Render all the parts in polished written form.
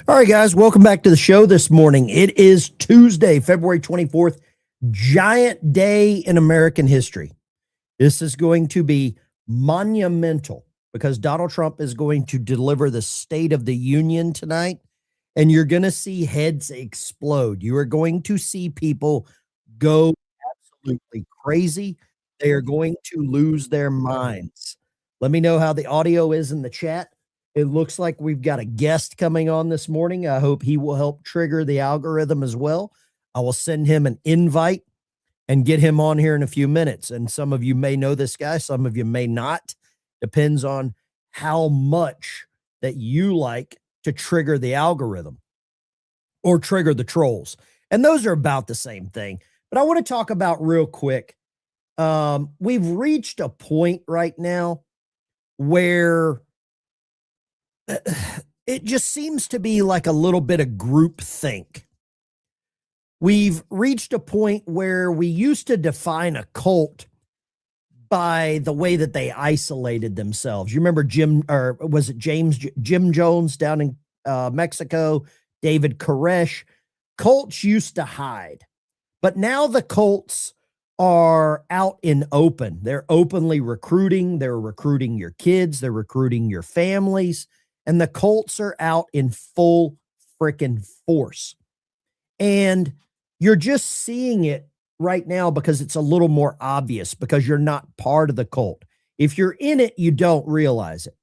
All right, guys, welcome back to the show this morning. It is Tuesday, February 24th, giant day in American history. This is going to be monumental because Donald Trump is going to deliver the State of the Union tonight, and you're going to see heads explode. You are going to see people go absolutely crazy. They are going to lose their minds. Let me know how the audio is in the chat. It looks like we've got a guest coming on this morning. I hope he will help trigger the algorithm as well. I will send him an invite and get him on here in a few minutes. And some of you may know this guy, some of you may not. Depends on how much that you like to trigger the algorithm or trigger the trolls. And those are about the same thing. But I want to talk about real quick. We've reached a point right now where it just seems to be like a little bit of groupthink. We've reached a point where we used to define a cult by the way that they isolated themselves. You remember Jim Jones down in Mexico, David Koresh? Cults used to hide, but now the cults are out in open. They're openly recruiting. They're recruiting your kids. They're recruiting your families. And the cults are out in full freaking force. And you're just seeing it right now because it's a little more obvious because you're not part of the cult. If you're in it, you don't realize it.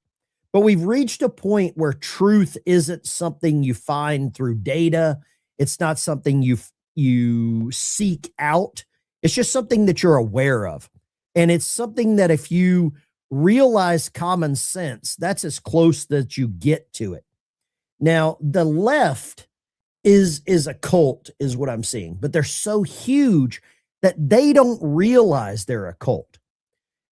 But we've reached a point where truth isn't something you find through data. It's not something you seek out. It's just something that you're aware of. And it's something that if you realize common sense, that's as close that you get to it. Now, the left is a cult, is what I'm seeing, but they're so huge that they don't realize they're a cult.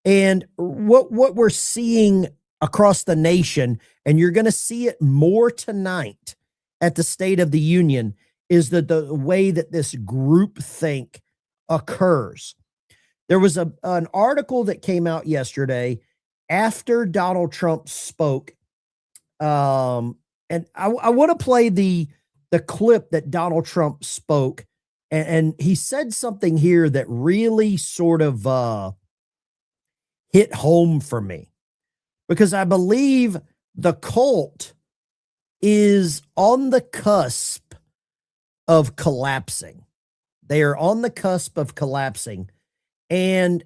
And what we're seeing across the nation, and you're going to see it more tonight at the State of the Union, is that the way that this groupthink occurs. There was an article that came out yesterday after Donald Trump spoke. And I want to play the clip that Donald Trump spoke. And he said something here that really sort of hit home for me, because I believe the cult is on the cusp of collapsing. They are on the cusp of collapsing. And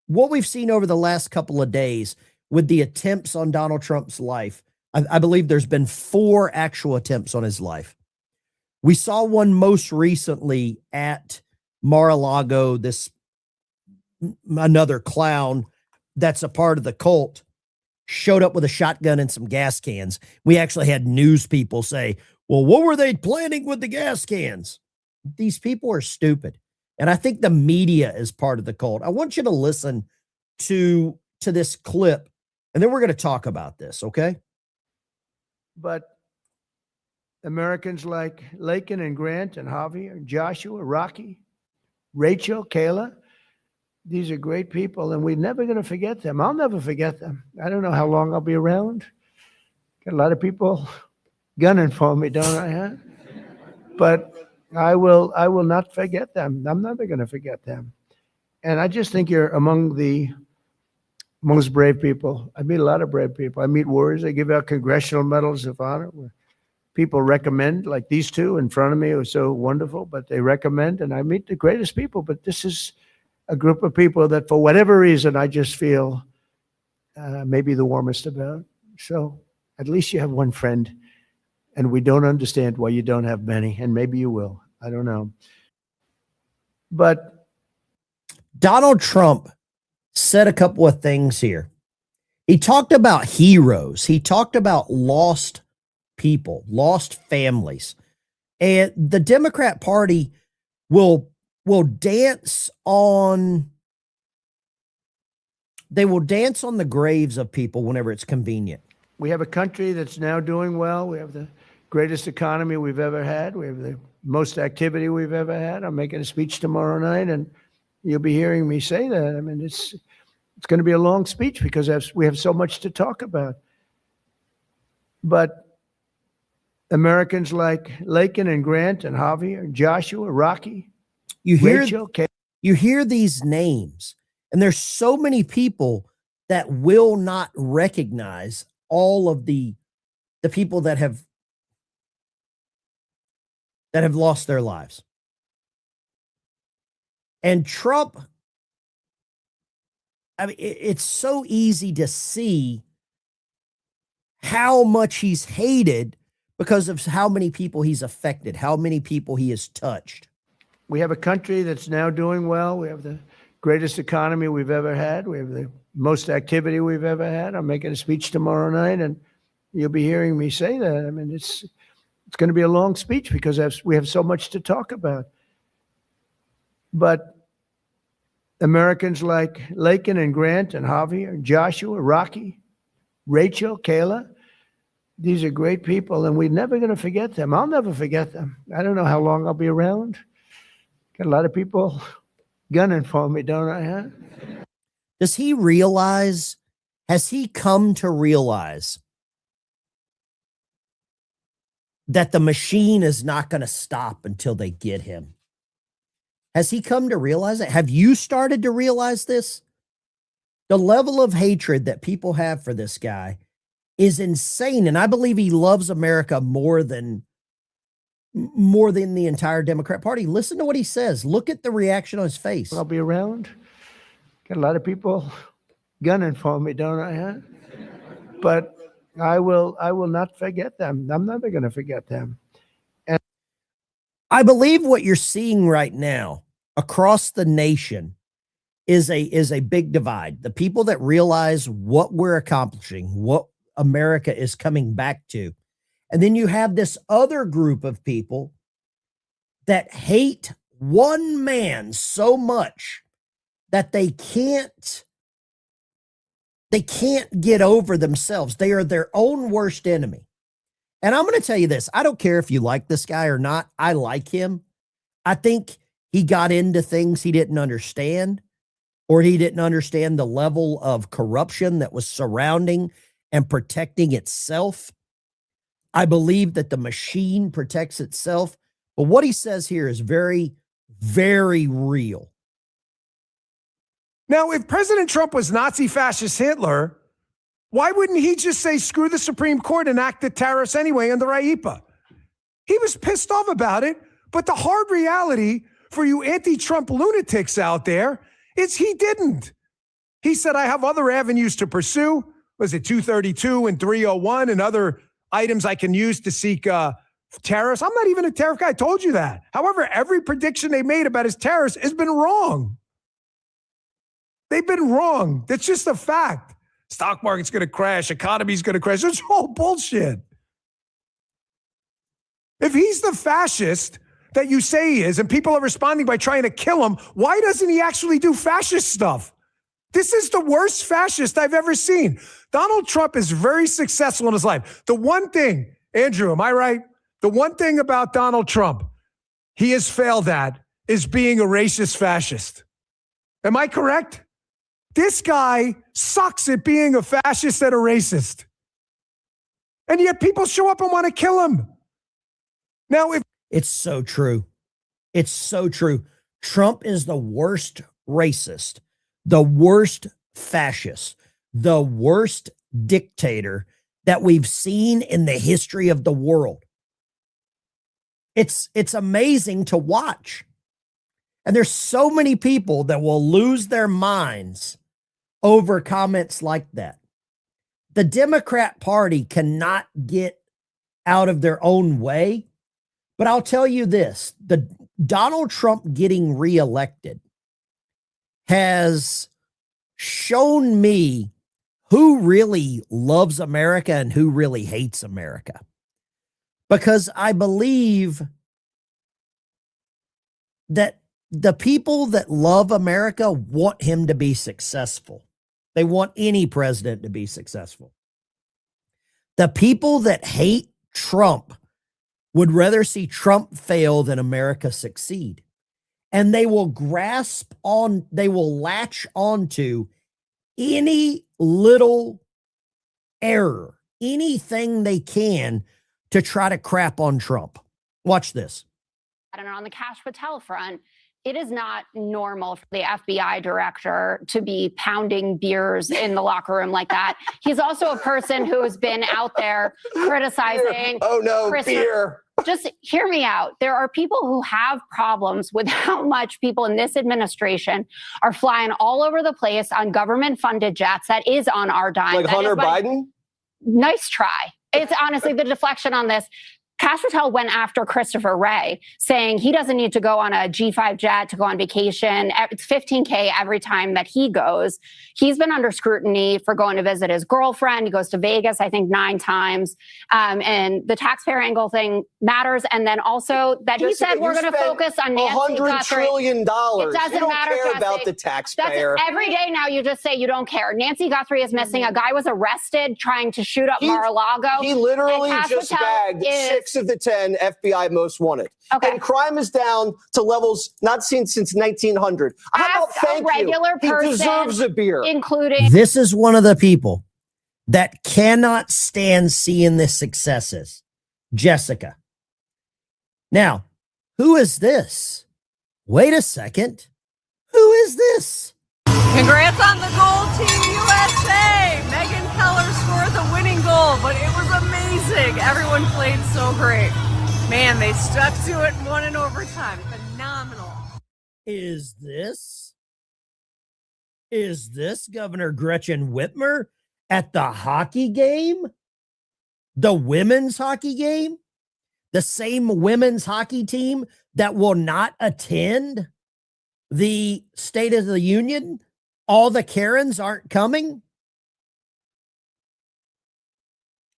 what we've seen over the last couple of days with the attempts on Donald Trump's life, I believe there's been 4 actual attempts on his life. We saw one most recently at Mar-a-Lago, another clown that's a part of the cult showed up with a shotgun and some gas cans. We actually had news people say, well, what were they planning with the gas cans? These people are stupid. And I think the media is part of the cult. I want you to listen to this clip, and then we're going to talk about this, okay? But Americans like Lakin and Grant and Javier, Joshua, Rocky, Rachel, Kayla, these are great people, and we're never going to forget them. I'll never forget them. I don't know how long I'll be around. Got a lot of people gunning for me, don't I? Huh? But I will not forget them. I'm never going to forget them. And I just think you're among the most brave people. I meet a lot of brave people. I meet warriors. They give out congressional medals of honor where people recommend, like these two in front of me who are so wonderful, but they recommend, and I meet the greatest people. But this is a group of people that for whatever reason, I just feel maybe the warmest about. So at least you have one friend. And we don't understand why you don't have many, and maybe you will. I don't know. But Donald Trump said a couple of things here. He talked about heroes. He talked about lost people, lost families. And the Democrat Party will dance on the graves of people whenever it's convenient. we have a country that's now doing well. We have the greatest economy we've ever had. We have the most activity we've ever had. I'm making a speech tomorrow night, and you'll be hearing me say that. I mean, it's going to be a long speech because we have so much to talk about. But Americans like Lakin and Grant and Javier, Joshua, Rocky, You hear, Rachel, you hear these names, and there's so many people that will not recognize all of the people that have lost their lives. And Trump, I mean, it's so easy to see how much he's hated because of how many people he's affected, how many people he has touched. We have a country that's now doing well. We have the greatest economy we've ever had. We have the most activity we've ever had. I'm making a speech tomorrow night, and you'll be hearing me say that. I mean, it's going to be a long speech because we have so much to talk about. But Americans like Lakin and Grant and Javier, Joshua, Rocky, Rachel, Kayla, these are great people, and we're never going to forget them. I'll never forget them. I don't know how long I'll be around. Got a lot of people gunning for me, don't I? Huh? Does he realize, has he come to realize that the machine is not going to stop until they get him? Has he come to realize it? Have you started to realize this? The level of hatred that people have for this guy is insane. And I believe he loves America more than the entire Democrat Party. Listen to what he says. Look at the reaction on his face. I'll be around. Got a lot of people gunning for me, don't I? Huh? But I will not forget them. I'm never going to forget them. And I believe what you're seeing right now across the nation is a big divide. The people that realize what we're accomplishing, what America is coming back to. And then you have this other group of people that hate one man so much that they can't get over themselves. They are their own worst enemy. And I'm going to tell you this. I don't care if you like this guy or not. I like him. I think he got into things he didn't understand, or he didn't understand the level of corruption that was surrounding and protecting itself. I believe that the machine protects itself. But what he says here is very, very real. Now, if President Trump was Nazi fascist Hitler, why wouldn't he just say, screw the Supreme Court and act the tariffs anyway under IEPA? He was pissed off about it. But the hard reality for you anti-Trump lunatics out there is he didn't. He said, I have other avenues to pursue. Was it 232 and 301 and other items I can use to seek tariffs? I'm not even a tariff guy. I told you that. However, every prediction they made about his tariffs has been wrong. They've been wrong. That's just a fact. Stock market's going to crash. Economy's going to crash. It's all bullshit. If he's the fascist that you say he is, and people are responding by trying to kill him, why doesn't he actually do fascist stuff? This is the worst fascist I've ever seen. Donald Trump is very successful in his life. The one thing, Andrew, am I right? The one thing about Donald Trump he has failed at is being a racist fascist. Am I correct? This guy sucks at being a fascist and a racist. And yet people show up and want to kill him. Now, if it's so true. It's so true. Trump is the worst racist, the worst fascist, the worst dictator that we've seen in the history of the world. It's amazing to watch. And there's so many people that will lose their minds over comments like that. The Democrat Party cannot get out of their own way. But I'll tell you this, the Donald Trump getting reelected has shown me who really loves America and who really hates America. Because I believe that the people that love America want him to be successful. They want any president to be successful. The people that hate Trump would rather see Trump fail than America succeed. And they will they will latch onto any little error, anything they can to try to crap on Trump. Watch this. And on the Cash Patel front, it is not normal for the FBI director to be pounding beers in the locker room like that. He's also a person who has been out there criticizing. Oh no, beer. Just hear me out. There are people who have problems with how much people in this administration are flying all over the place on government-funded jets. That is on our dime. Like Hunter Biden? Nice try. It's honestly the deflection on this. Cash Patel went after Christopher Wray, saying he doesn't need to go on a G5 jet to go on vacation. It's $15K every time that he goes. He's been under scrutiny for going to visit his girlfriend. He goes to Vegas, I think, 9 times. And the taxpayer angle thing matters. And then also that he said we're going to focus on Nancy Guthrie. $100 trillion. It doesn't you don't matter, care Jesse. about the taxpayer. That's every day now you just say you don't care. Nancy Guthrie is missing. A guy was arrested trying to shoot up Mar-a-Lago. He literally just Patel bagged 6 of the 10 FBI most wanted. Okay. And crime is down to levels not seen since 1900. How about thank a regular you? person, he deserves a beer. Including This is one of the people that cannot stand seeing the successes. Jessica. Now, who is this? Wait a second. Who is this? Congrats on the goal, Team USA! Megan Keller scored the winning goal, but it was amazing. Everyone played so great. Man, they stuck to it and won in overtime. Phenomenal. Is this Governor Gretchen Whitmer at the hockey game? The women's hockey game? The same women's hockey team that will not attend the State of the Union? All the Karens aren't coming?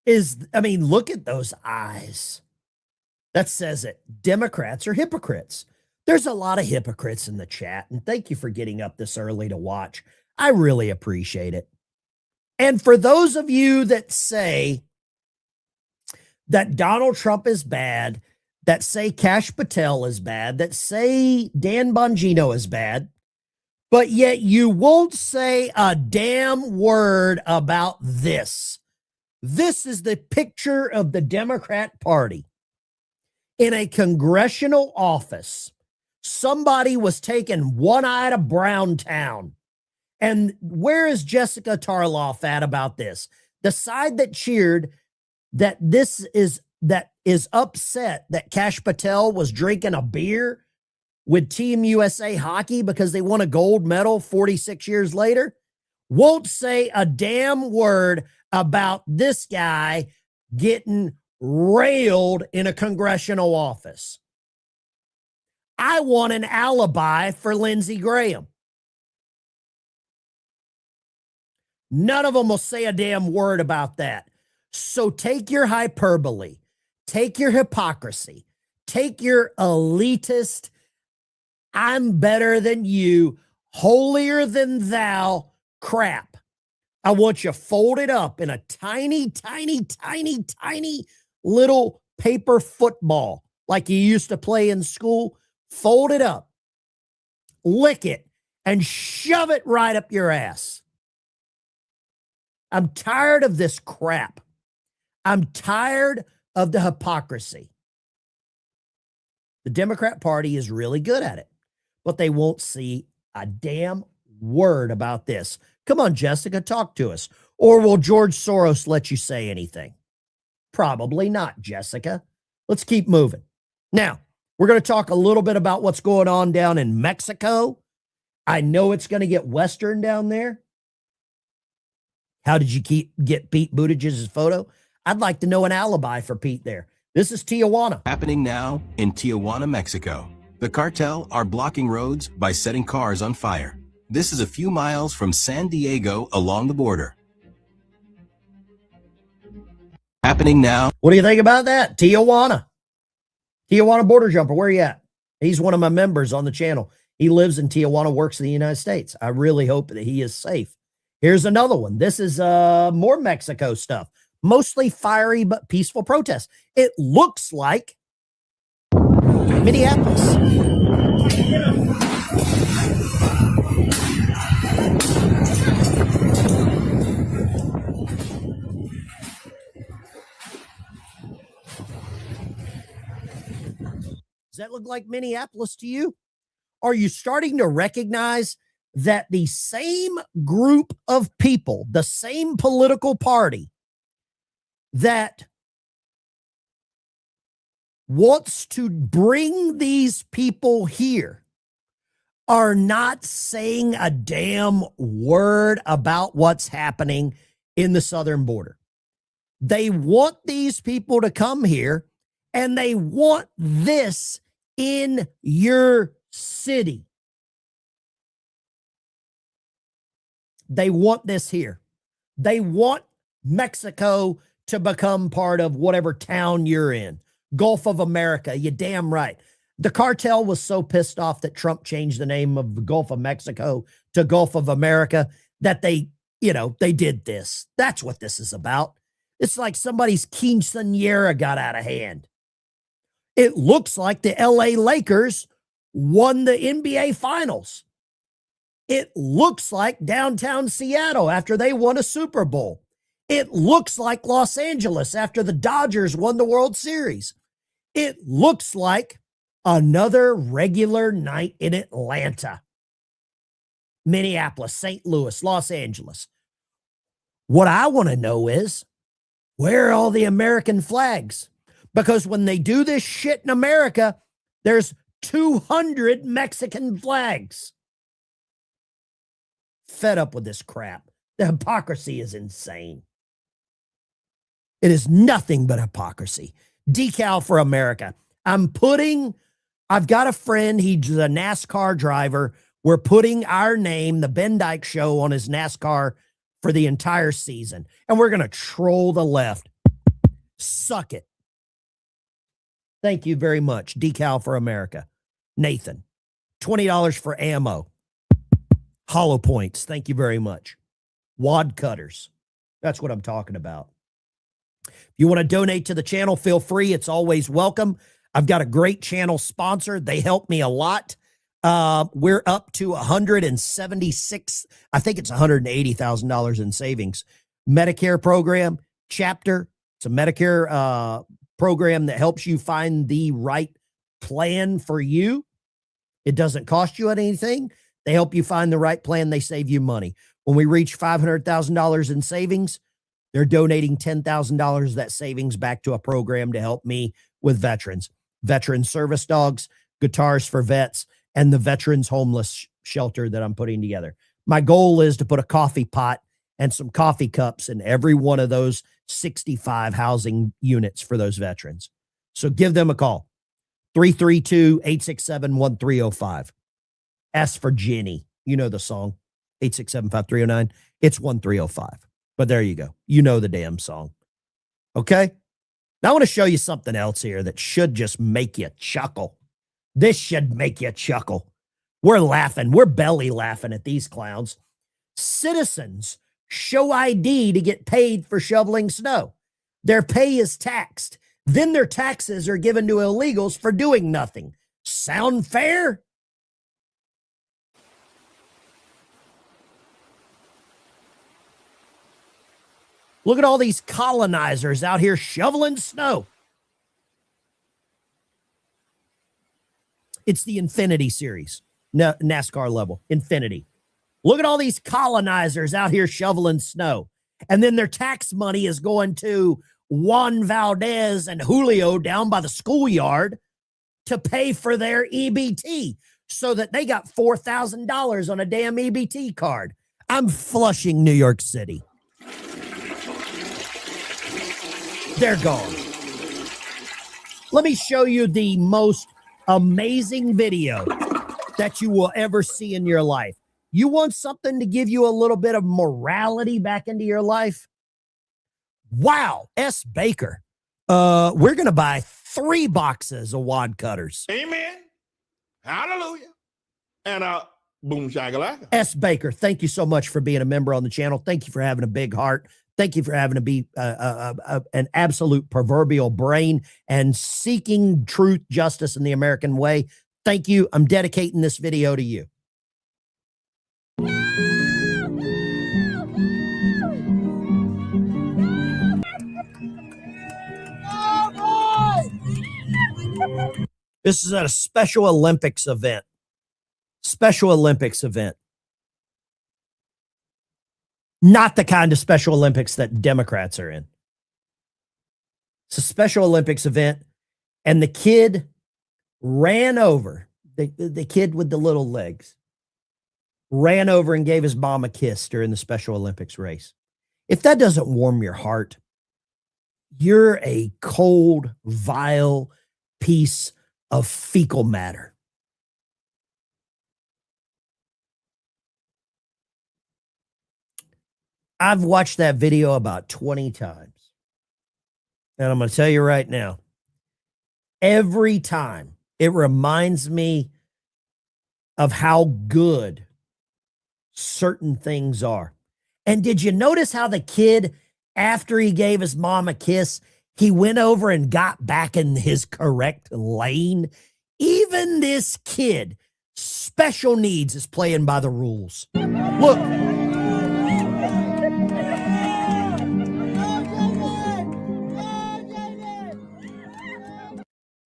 Look at those eyes. That says it. Democrats are hypocrites. There's a lot of hypocrites in the chat, and thank you for getting up this early to watch. I really appreciate it. And for those of you that say that Donald Trump is bad, that say Cash Patel is bad, that say Dan Bongino is bad, but yet you won't say a damn word about this. This is the picture of the Democrat Party. In a congressional office, somebody was taking one eye to Browntown. And where is Jessica Tarloff at about this? The side that cheered that is upset that Cash Patel was drinking a beer with Team USA hockey because they won a gold medal 46 years later won't say a damn word about this guy getting railed in a congressional office. I want an alibi for Lindsey Graham. None of them will say a damn word about that. So take your hyperbole, take your hypocrisy, take your elitist, I'm better than you, holier than thou crap. I want you folded up in a tiny, tiny, tiny, tiny little paper football like you used to play in school. Fold it up, lick it, and shove it right up your ass. I'm tired of this crap. I'm tired of the hypocrisy. The Democrat Party is really good at it, but they won't see a damn word about this. Come on, Jessica, talk to us. Or will George Soros let you say anything? Probably not, Jessica. Let's keep moving. Now, we're going to talk a little bit about what's going on down in Mexico. I know it's going to get Western down there. How did you get Pete Buttigieg's photo? I'd like to know an alibi for Pete there. This is Tijuana. Happening now in Tijuana, Mexico. The cartel are blocking roads by setting cars on fire. This is a few miles from San Diego along the border. Happening now. What do you think about that? Tijuana border jumper. Where are you at? He's one of my members on the channel. He lives in Tijuana, works in the United States. I really hope that he is safe. Here's another one. This is more Mexico stuff. Mostly fiery but peaceful protests. It looks like Minneapolis. Does that look like Minneapolis to you? Are you starting to recognize that the same group of people, the same political party that wants to bring these people here are not saying a damn word about what's happening in the southern border? They want these people to come here, and they want this in your city. They want this here. They want Mexico to become part of whatever town you're in. Gulf of America, you damn right. The cartel was so pissed off that Trump changed the name of the Gulf of Mexico to Gulf of America that they did this. That's what this is about. It's like somebody's quinceañera got out of hand. It looks like the LA Lakers won the NBA Finals. It looks like downtown Seattle after they won a Super Bowl. It looks like Los Angeles after the Dodgers won the World Series. It looks like another regular night in Atlanta, Minneapolis, St. Louis, Los Angeles. What I want to know is, where are all the American flags? Because when they do this shit in America, there's 200 Mexican flags. Fed up with this crap. The hypocrisy is insane. It is nothing but hypocrisy. Decal for America. I've got a friend, he's a NASCAR driver. We're putting our name, the Ben Dyke Show, on his NASCAR for the entire season. And we're going to troll the left. Suck it. Thank you very much. Decal for America. Nathan, $20 for ammo. Hollow points. Thank you very much. Wad cutters. That's what I'm talking about. If you want to donate to the channel, feel free. It's always welcome. I've got a great channel sponsor. They help me a lot. We're up to 176, I think it's $180,000 in savings. Medicare program, chapter. It's a Medicare program that helps you find the right plan for you. It doesn't cost you anything. They help you find the right plan. They save you money. When we reach $500,000 in savings, they're donating $10,000 of that savings back to a program to help me with veterans. Veteran service dogs, guitars for vets, and the veterans homeless shelter that I'm putting together. My goal is to put a coffee pot and some coffee cups in every one of those 65 housing units for those veterans. So give them a call. 332-867-1305. Ask for Jenny. You know the song, 867-5309. It's 1305. But there you go. You know the damn song. Okay? Now I want to show you something else here that should just make you chuckle. This should make you chuckle. We're laughing. We're belly laughing at these clowns. Citizens show ID to get paid for shoveling snow. Their pay is taxed. Then their taxes are given to illegals for doing nothing. Sound fair? Look at all these colonizers out here shoveling snow. It's the Infinity series, NASCAR level, Infinity. Look at all these colonizers out here shoveling snow. And then their tax money is going to Juan Valdez and Julio down by the schoolyard to pay for their EBT so that they got $4,000 on a damn EBT card. I'm flushing New York City. They're gone. Let me show you the most amazing video that you will ever see in your life. You want something to give you a little bit of morality back into your life? Wow, S. Baker. We're going to buy 3 boxes of wad cutters. Amen. Hallelujah. And boom shakalaka. S. Baker, thank you so much for being a member on the channel. Thank you for having a big heart. Thank you for having to be an absolute proverbial brain and seeking truth, justice, in the American way. Thank you. I'm dedicating this video to you. This is at a Special Olympics event. Special Olympics event. Not the kind of Special Olympics that Democrats are in. It's a Special Olympics event, and the kid ran over, the kid with the little legs, ran over and gave his mom a kiss during the Special Olympics race. If that doesn't warm your heart, you're a cold, vile piece of fecal matter. I've watched that video about 20 times. And I'm going to tell you right now, every time it reminds me of how good certain things are. And did you notice how the kid, after he gave his mom a kiss, he went over and got back in his correct lane? Even this kid, special needs, is playing by the rules. Look.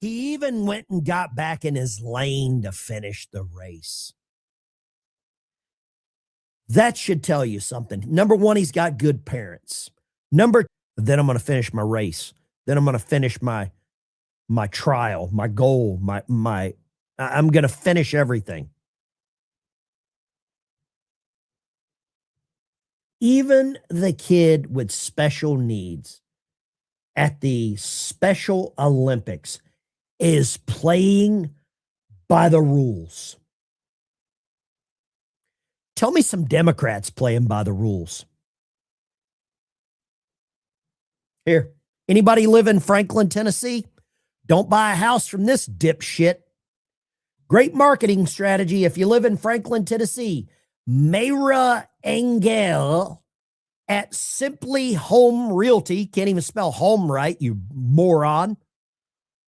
He even went and got back in his lane to finish the race. That should tell you something. Number one, he's got good parents. Then I'm going to finish my race. Then I'm going to finish my trial, my goal, I'm going to finish everything. Even the kid with special needs at the Special Olympics is playing by the rules. Tell me some Democrats playing by the rules. Here, anybody live in Franklin, Tennessee? Don't buy a house from this dipshit. Great marketing strategy if you live in Franklin, Tennessee. Mayra Engel at Simply Home Realty, can't even spell home right, you moron,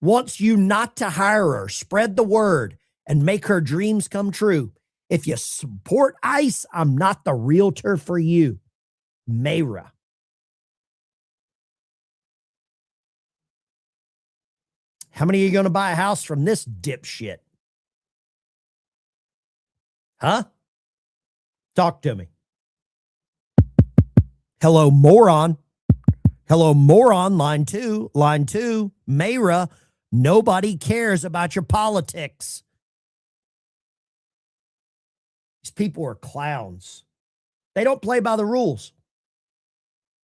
wants you not to hire her. Spread the word and make her dreams come true. If you support ICE, I'm not the realtor for you. Mayra. How many are you going to buy a house from this dipshit? Huh? Talk to me. Hello, moron. Hello, moron. Line two. Mayra, nobody cares about your politics. These people are clowns. They don't play by the rules.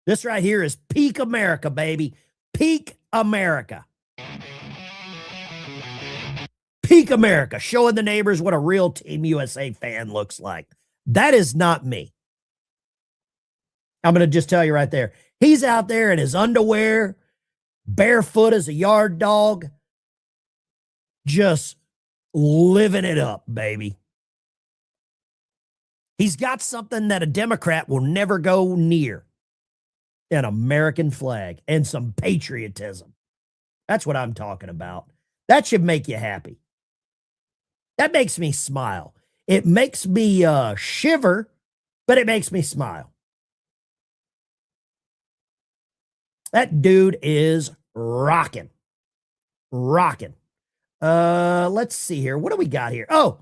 This right here is peak America, baby. Peak America. Peak America, showing the neighbors what a real Team USA fan looks like. That is not me. I'm going to just tell you right there. He's out there in his underwear, barefoot as a yard dog, just living it up, baby. He's got something that a Democrat will never go near. An American flag and some patriotism. That's what I'm talking about. That should make you happy. That makes me smile. It makes me shiver, but it makes me smile. That dude is rocking. Rocking. Let's see here. What do we got here? Oh,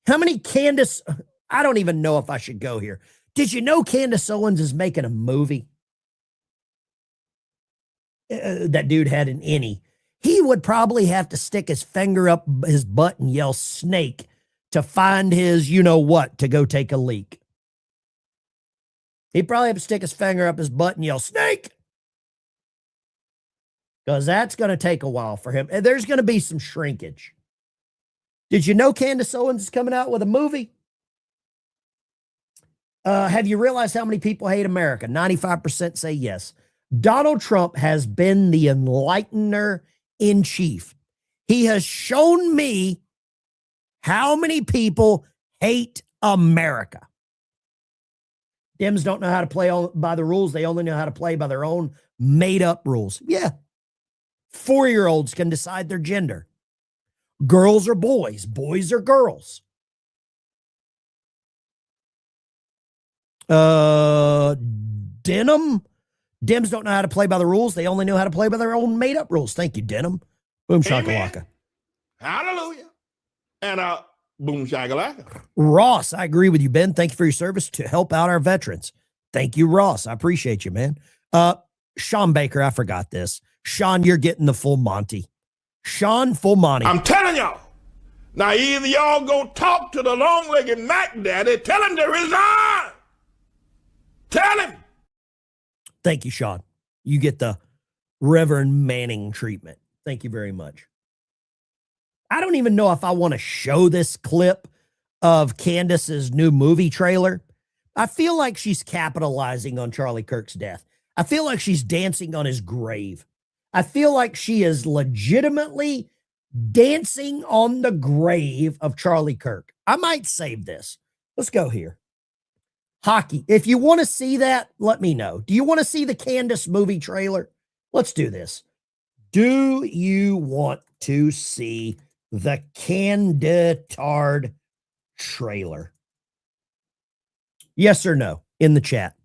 how many Candace? I don't even know if I should go here. Did you know Candace Owens is making a movie? That dude had an innie. He would probably have to stick his finger up his butt and yell snake to find his you-know-what to go take a leak. He'd probably have to stick his finger up his butt and yell snake. Because that's going to take a while for him. And there's going to be some shrinkage. Did you know Candace Owens is coming out with a movie? Have you realized how many people hate America? 95% say yes. Donald Trump has been the enlightener in chief. He has shown me how many people hate America. Dems don't know how to play by the rules. They only know how to play by their own made-up rules. Yeah. 4-year-olds can decide their gender. Girls are boys. Boys are girls. Denim. Dems don't know how to play by the rules. They only know how to play by their own made-up rules. Thank you, Denim. Boom shakalaka. Hallelujah. And boom shakalaka. Ross, I agree with you, Ben. Thank you for your service to help out our veterans. Thank you, Ross. I appreciate you, man. Sean Baker, I forgot this. Sean, you're getting the full Monty. Sean, full Monty. I'm telling y'all. Now either y'all go talk to the long-legged Mac Daddy, tell him to resign. Tell him. Thank you, Sean. You get the Reverend Manning treatment. Thank you very much. I don't even know if I want to show this clip of Candace's new movie trailer. I feel like she's capitalizing on Charlie Kirk's death. I feel like she's dancing on his grave. I feel like she is legitimately dancing on the grave of Charlie Kirk. I might save this. Let's go here. Hockey. If you want to see that, let me know. Do you want to see the Candace movie trailer? Let's do this. Do you want to see the Candatard trailer? Yes or no in the chat.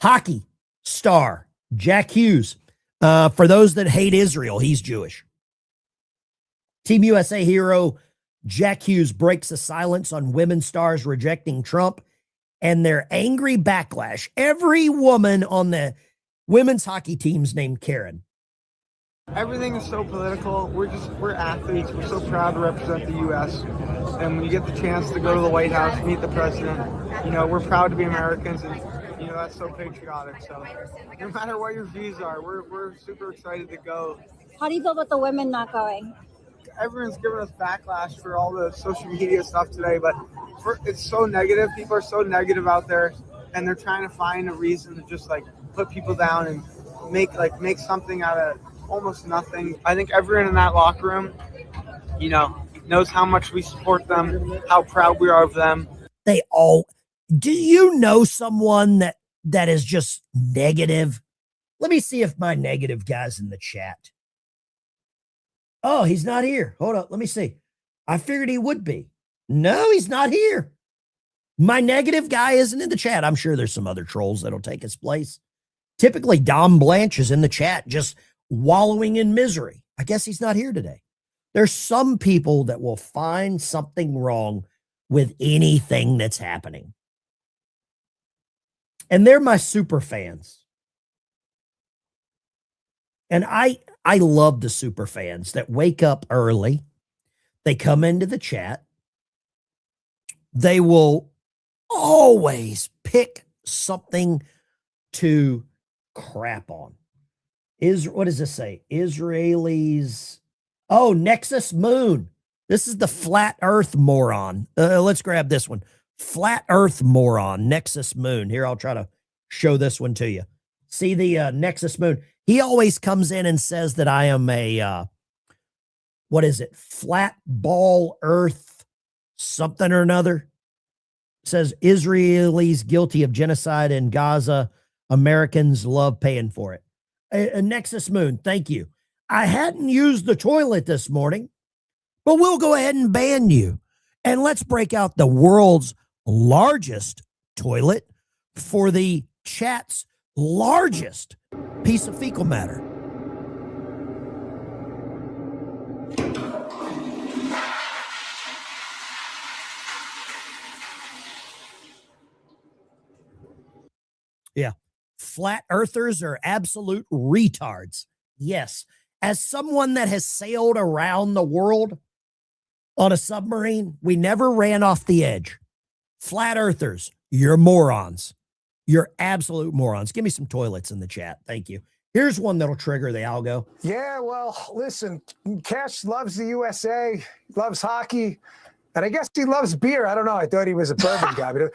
Hockey star Jack Hughes. For those that hate Israel, he's Jewish. Team USA hero Jack Hughes breaks the silence on women stars rejecting Trump and their angry backlash. Every woman on the women's hockey team's named Karen. Everything is so political. We're athletes. We're so proud to represent the U.S. And when you get the chance to go to the White House, meet the president, we're proud to be Americans, and that's so patriotic. So no matter what your views are, we're super excited to go. How do you feel about the women not going? Everyone's giving us backlash for all the social media stuff today, but it's so negative. People are so negative out there, and they're trying to find a reason to just put people down and make something out of almost nothing. I think everyone in that locker room, knows how much we support them, how proud we are of them. Do you know someone that is just negative? Let me see if my negative guy's in the chat. Oh, he's not here. Hold up. Let me see. I figured he would be. No, he's not here. My negative guy isn't in the chat. I'm sure there's some other trolls that'll take his place. Typically, Dom Blanche is in the chat just wallowing in misery. I guess he's not here today. There's some people that will find something wrong with anything that's happening. And they're my super fans. And I love the super fans that wake up early. They come into the chat. They will always pick something to crap on. What does this say? Israelis. Oh, Nexus Moon. This is the flat earth moron. Let's grab this one. Flat earth moron, Nexus Moon. Here, I'll try to show this one to you. See the Nexus Moon. He always comes in and says that I am a, flat ball earth something or another. Says Israelis guilty of genocide in Gaza. Americans love paying for it. A Nexus Moon, thank you. I hadn't used the toilet this morning, but we'll go ahead and ban you. And let's break out the world's largest toilet for the chat's largest piece of fecal matter. Yeah. Flat earthers are absolute retards. Yes. As someone that has sailed around the world on a submarine, we never ran off the edge. Flat earthers, you're morons. You're absolute morons. Give me some toilets in the chat. Thank you. Here's one that'll trigger the algo. Yeah, well, listen, Cash loves the USA, loves hockey, and I guess he loves beer. I don't know. I thought he was a bourbon guy. But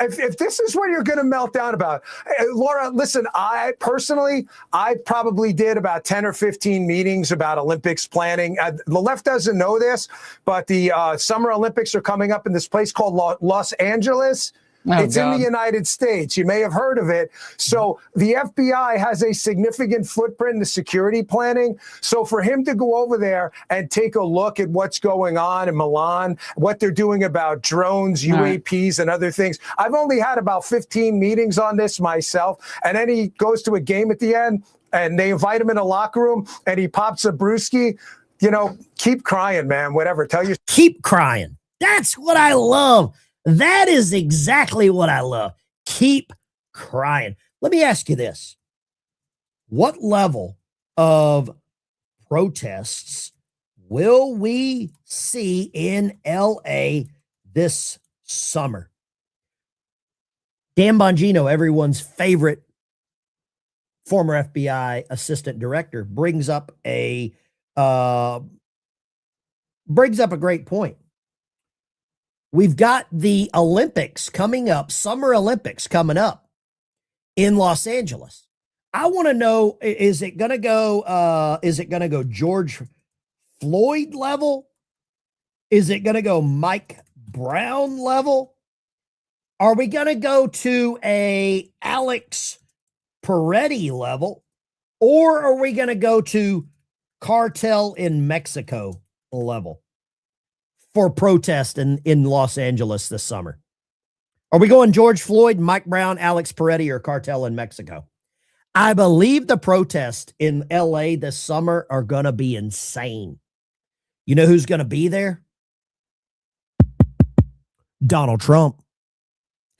if this is what you're going to melt down about, Laura, listen, I probably did about 10 or 15 meetings about Olympics planning. The left doesn't know this, but the Summer Olympics are coming up in this place called Los Angeles. It's in the United States. You may have heard of it. So the FBI has a significant footprint in the security planning. So for him to go over there and take a look at what's going on in Milan, what they're doing about drones, UAPs, and other things. I've only had about 15 meetings on this myself. And then he goes to a game at the end and they invite him in a locker room and he pops a brewski. you know, keep crying, man. Whatever. Tell your Keep crying. That's what I love. That is exactly what I love. Keep crying. Let me ask you this. What level of protests will we see in LA this summer? Dan Bongino, everyone's favorite former FBI assistant director, brings up a great point. We've got the Olympics coming up, Summer Olympics coming up in Los Angeles. I want to know, is it going to go George Floyd level? Is it going to go Mike Brown level? Are we going to go to a Alex Peretti level? Or are we going to go to cartel in Mexico level for protest in Los Angeles this summer? Are we going George Floyd, Mike Brown, Alex Peretti, or cartel in Mexico? I believe the protests in LA this summer are going to be insane. You know who's going to be there? Donald Trump.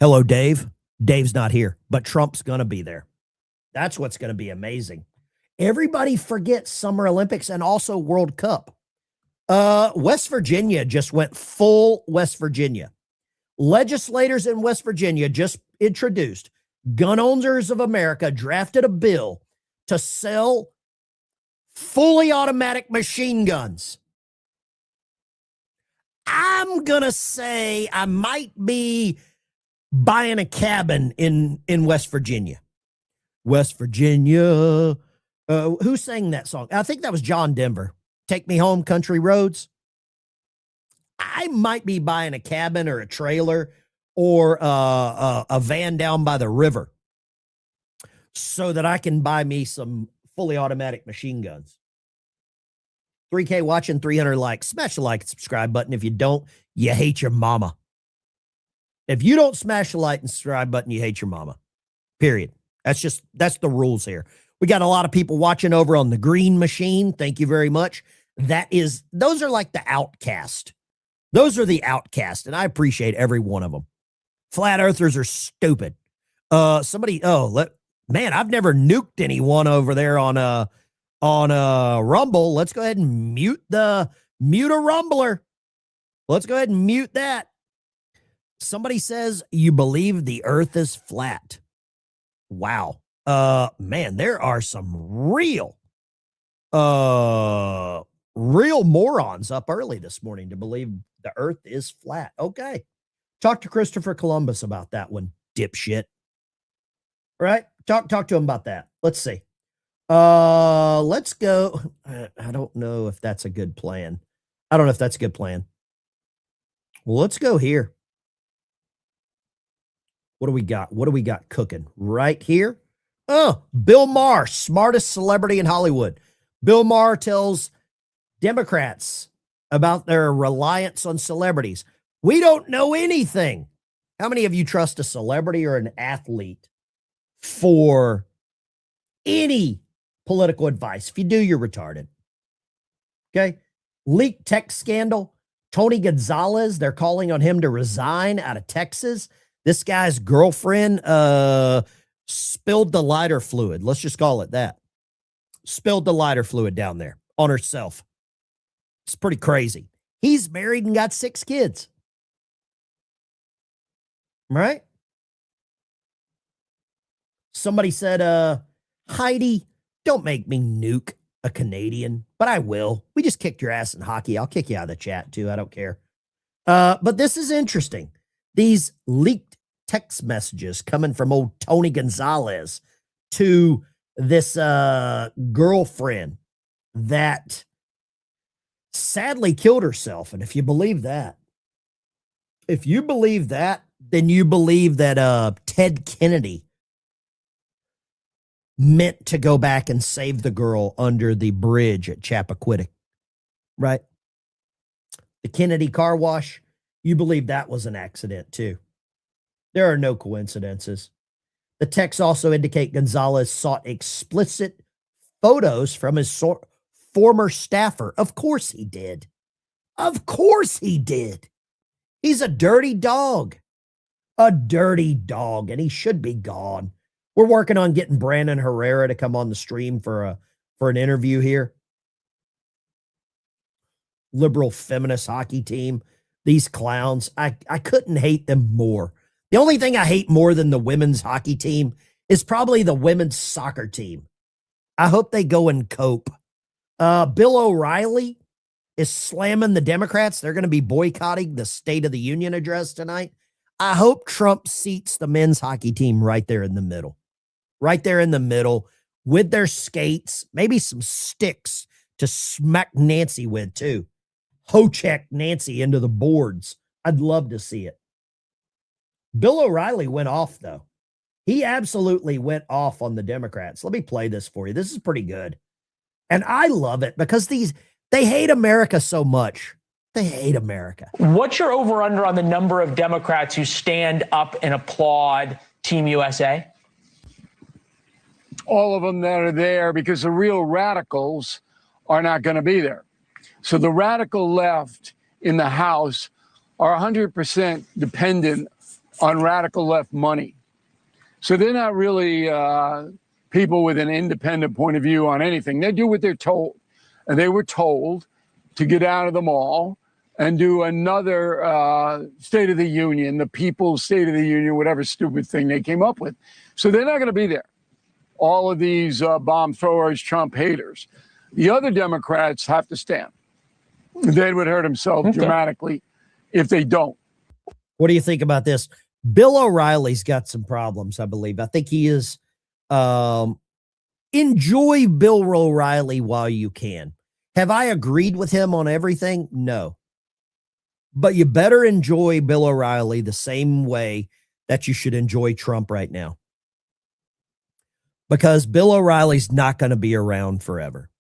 Hello, Dave. Dave's not here, but Trump's going to be there. That's what's going to be amazing. Everybody forgets Summer Olympics and also World Cup. West Virginia just went full West Virginia. Legislators in West Virginia just introduced, Gun Owners of America drafted a bill to sell fully automatic machine guns. I'm going to say I might be buying a cabin in West Virginia. West Virginia. Who sang that song? I think that was John Denver. Take Me Home, Country Roads. I might be buying a cabin or a trailer or a van down by the river so that I can buy me some fully automatic machine guns. 3K watching, 300 likes. Smash the like and subscribe button. If you don't, you hate your mama. If you don't smash the like and subscribe button, you hate your mama. Period. That's the rules here. We got a lot of people watching over on the Green Machine. Thank you very much. Those are like the outcast. Those are the outcast, and I appreciate every one of them. Flat earthers are stupid. I've never nuked anyone over there on Rumble. Let's go ahead and mute a Rumbler. Let's go ahead and mute that. Somebody says you believe the earth is flat. Wow. Man, there are some real morons up early this morning to believe the earth is flat. Okay. Talk to Christopher Columbus about that one, dipshit. All right. Talk to him about that. Let's see. Let's go. I don't know if that's a good plan. Well, let's go here. What do we got? What do we got cooking right here? Oh, Bill Maher, smartest celebrity in Hollywood. Bill Maher tells Democrats about their reliance on celebrities. We don't know anything. How many of you trust a celebrity or an athlete for any political advice? If you do, you're retarded. Okay. Leaked text scandal. Tony Gonzalez, they're calling on him to resign out of Texas. This guy's girlfriend spilled the lighter fluid. Let's just call it that. Spilled the lighter fluid down there on herself. It's pretty crazy. He's married and got 6 kids. Right? Somebody said, Heidi, don't make me nuke a Canadian, but I will. We just kicked your ass in hockey. I'll kick you out of the chat too. I don't care. But this is interesting. These leaked text messages coming from old Tony Gonzalez to this girlfriend that sadly killed herself. And if you believe that, then you believe that Ted Kennedy meant to go back and save the girl under the bridge at Chappaquiddick, right? The Kennedy car wash, you believe that was an accident too. There are no coincidences. The texts also indicate Gonzalez sought explicit photos from his former staffer. Of course he did. Of course he did. He's a dirty dog. A dirty dog, and he should be gone. We're working on getting Brandon Herrera to come on the stream for an interview here. Liberal feminist hockey team. These clowns. I couldn't hate them more. The only thing I hate more than the women's hockey team is probably the women's soccer team. I hope they go and cope. Bill O'Reilly is slamming the Democrats. They're going to be boycotting the State of the Union address tonight. I hope Trump seats the men's hockey team right there in the middle. Right there in the middle with their skates, maybe some sticks to smack Nancy with too. Ho-check Nancy into the boards. I'd love to see it. Bill O'Reilly went off, though. He absolutely went off on the Democrats. Let me play this for you. This is pretty good. And I love it because they hate America so much. They hate America. What's your over-under on the number of Democrats who stand up and applaud Team USA? All of them that are there because the real radicals are not going to be there. So the radical left in the House are 100% dependent on radical left money. So they're not really people with an independent point of view on anything. They do what they're told. And they were told to get out of the mall and do another State of the Union, the People's State of the Union, whatever stupid thing they came up with. So they're not going to be there. All of these bomb throwers, Trump haters. The other Democrats have to stand. They would hurt themselves dramatically if they don't. What do you think about this? Bill O'Reilly's got some problems, I believe. I think he is. Enjoy Bill O'Reilly while you can. Have I agreed with him on everything? No. But you better enjoy Bill O'Reilly the same way that you should enjoy Trump right now. Because Bill O'Reilly's not going to be around forever.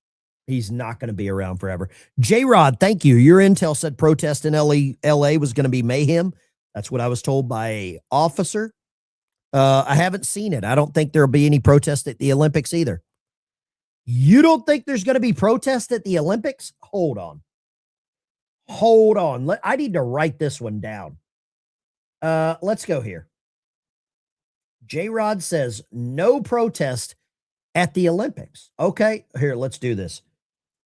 He's not going to be around forever. J-Rod, thank you. Your intel said protest in LA was going to be mayhem. That's what I was told by an officer. I haven't seen it. I don't think there'll be any protest at the Olympics either. You don't think there's going to be protest at the Olympics? Hold on. Hold on. I need to write this one down. Let's go here. J-Rod says no protest at the Olympics. Okay, here, let's do this.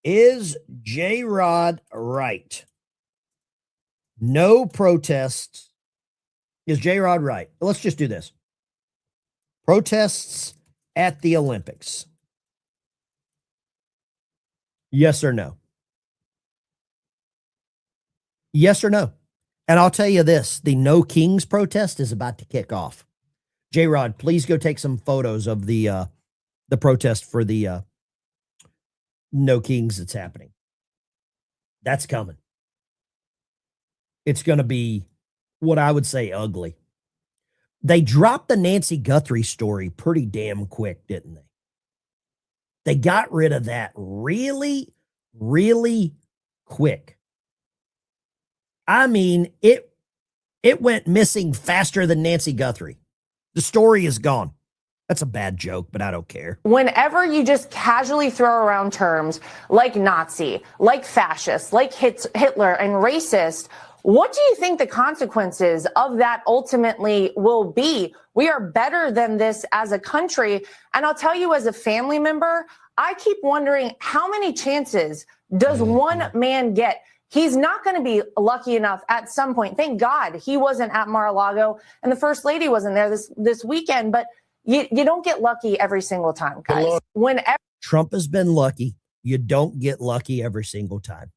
Is J-Rod right? No protests. Is J-Rod right? Let's just do this. Protests at the Olympics. Yes or no? Yes or no? And I'll tell you this, the No Kings protest is about to kick off. J-Rod, please go take some photos of the protest for the No Kings that's happening. That's coming. It's going to be what I would say ugly. They dropped the Nancy Guthrie story pretty damn quick, didn't they? They got rid of that really, really quick. I mean, it went missing faster than Nancy Guthrie. The story is gone. That's a bad joke, but I don't care. Whenever you just casually throw around terms like Nazi, like fascist, like Hitler, and racist, what do you think the consequences of that ultimately will be? We are better than this as a country. And I'll tell you, as a family member, I keep wondering, how many chances does one man get? He's not going to be lucky enough at some point. Thank God he wasn't at Mar-a-Lago and the First Lady wasn't there this weekend. But you don't get lucky every single time, guys. Whenever Trump has been lucky, you don't get lucky every single time.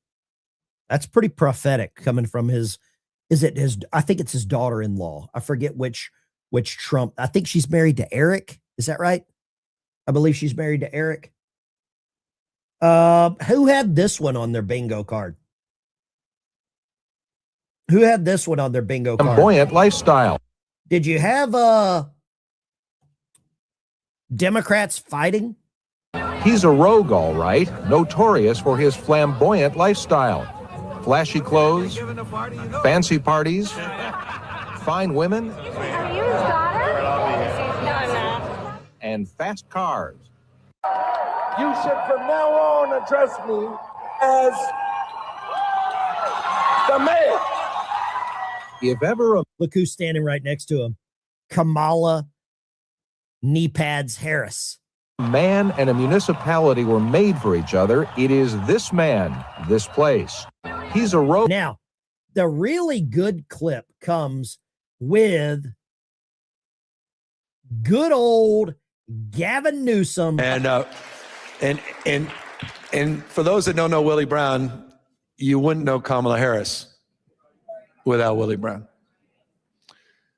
That's pretty prophetic coming from I think it's his daughter-in-law. I forget which Trump. I think she's married to Eric. Is that right? I believe she's married to Eric. Who had this one on their bingo card? Who had this one on their bingo card? Flamboyant lifestyle. Did you have Democrats fighting? He's a rogue, all right, notorious for his flamboyant lifestyle. Flashy clothes, fancy parties, fine women, Are you his daughter? and fast cars. You should from now on address me as the mayor. If ever a Look who's standing right next to him. Kamala Knee Pads Harris. man and a municipality were made for each other, it is this man, this place. He's a road. Now, the really good clip comes with good old Gavin Newsom. And for those that don't know Willie Brown, you wouldn't know Kamala Harris without Willie Brown.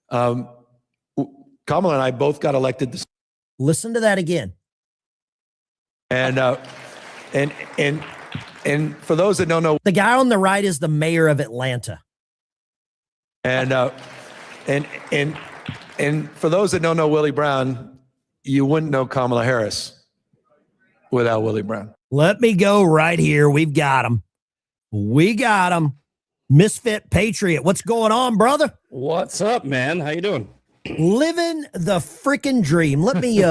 Kamala and I both got elected. Listen to that again. And for those that don't know, the guy on the right is the mayor of Atlanta. And for those that don't know Willie Brown, you wouldn't know Kamala Harris without Willie Brown. Let me go right here. We've got him. We got him. Misfit Patriot. What's going on, brother? What's up, man? How you doing? Living the freaking dream. Let me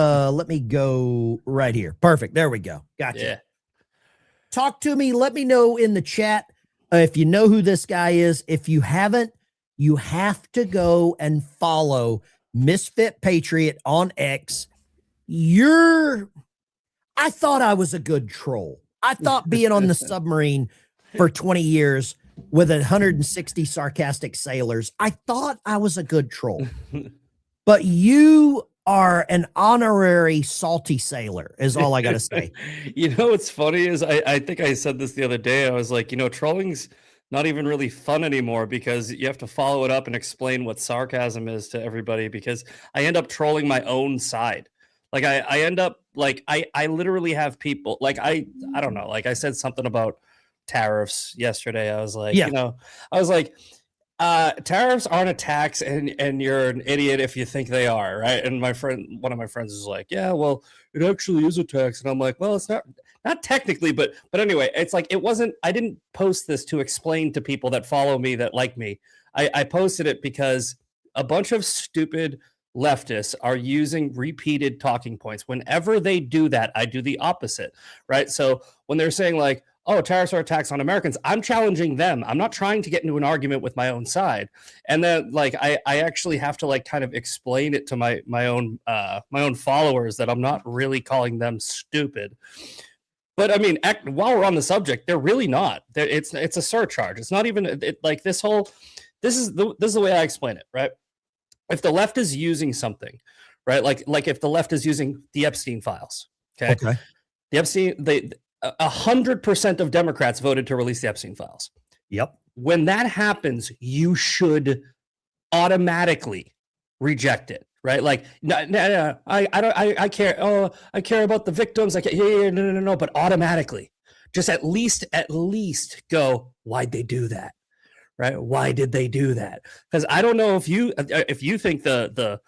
go right here. Perfect. There we go. Gotcha. Yeah. Talk to me. Let me know in the chat if you know who this guy is. If you haven't, you have to go and follow Misfit Patriot on X. I thought I was a good troll. I thought being on the submarine for 20 years with 160 sarcastic sailors, I thought I was a good troll. But you are an honorary salty sailor, is all I got to say. You know what's funny is I think I said this the other day. I was like, trolling's not even really fun anymore because you have to follow it up and explain what sarcasm is to everybody, because I end up trolling my own side. Like I end up like I literally have people like I don't know, like I said something about tariffs yesterday. I was like, tariffs aren't a tax and you're an idiot if you think they are, right? And one of my friends is like, yeah, well, it actually is a tax. And I'm like, well, it's not technically, but anyway, it's like, I didn't post this to explain to people that follow me, that like me. I posted it because a bunch of stupid leftists are using repeated talking points. Whenever they do that, I do the opposite, right? So when they're saying like, oh, tariffs are a tax on Americans, I'm challenging them. I'm not trying to get into an argument with my own side. And then like I actually have to like kind of explain it to my own followers that I'm not really calling them stupid. But I mean, while we're on the subject, they're really not. It's a surcharge. It's not even like this is the way I explain it, right? If the left is using something, right? Like if the left is using the Epstein files, okay. The Epstein, 100% of Democrats voted to release the Epstein files. Yep. When that happens, you should automatically reject it, right? Like, no, I care. Oh, I care about the victims. No. But automatically, just at least go, why'd they do that? Right? Why did they do that? Because I don't know if you think the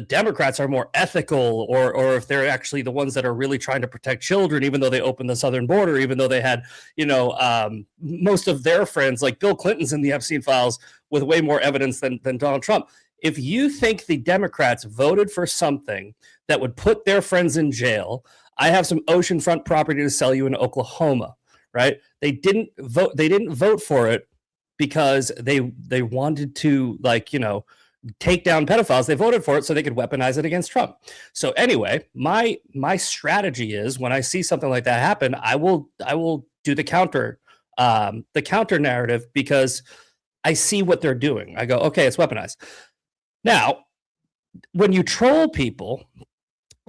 Democrats are more ethical or if they're actually the ones that are really trying to protect children, even though they opened the southern border, even though they had, most of their friends like Bill Clinton's in the Epstein files with way more evidence than Donald Trump. If you think the Democrats voted for something that would put their friends in jail, I have some oceanfront property to sell you in Oklahoma, right? They didn't vote for it because they wanted to take down pedophiles. They voted for it so they could weaponize it against Trump. So anyway, my strategy is when I see something like that happen, I will do the counter narrative because I see what they're doing. I go, okay, it's weaponized. Now, when you troll people,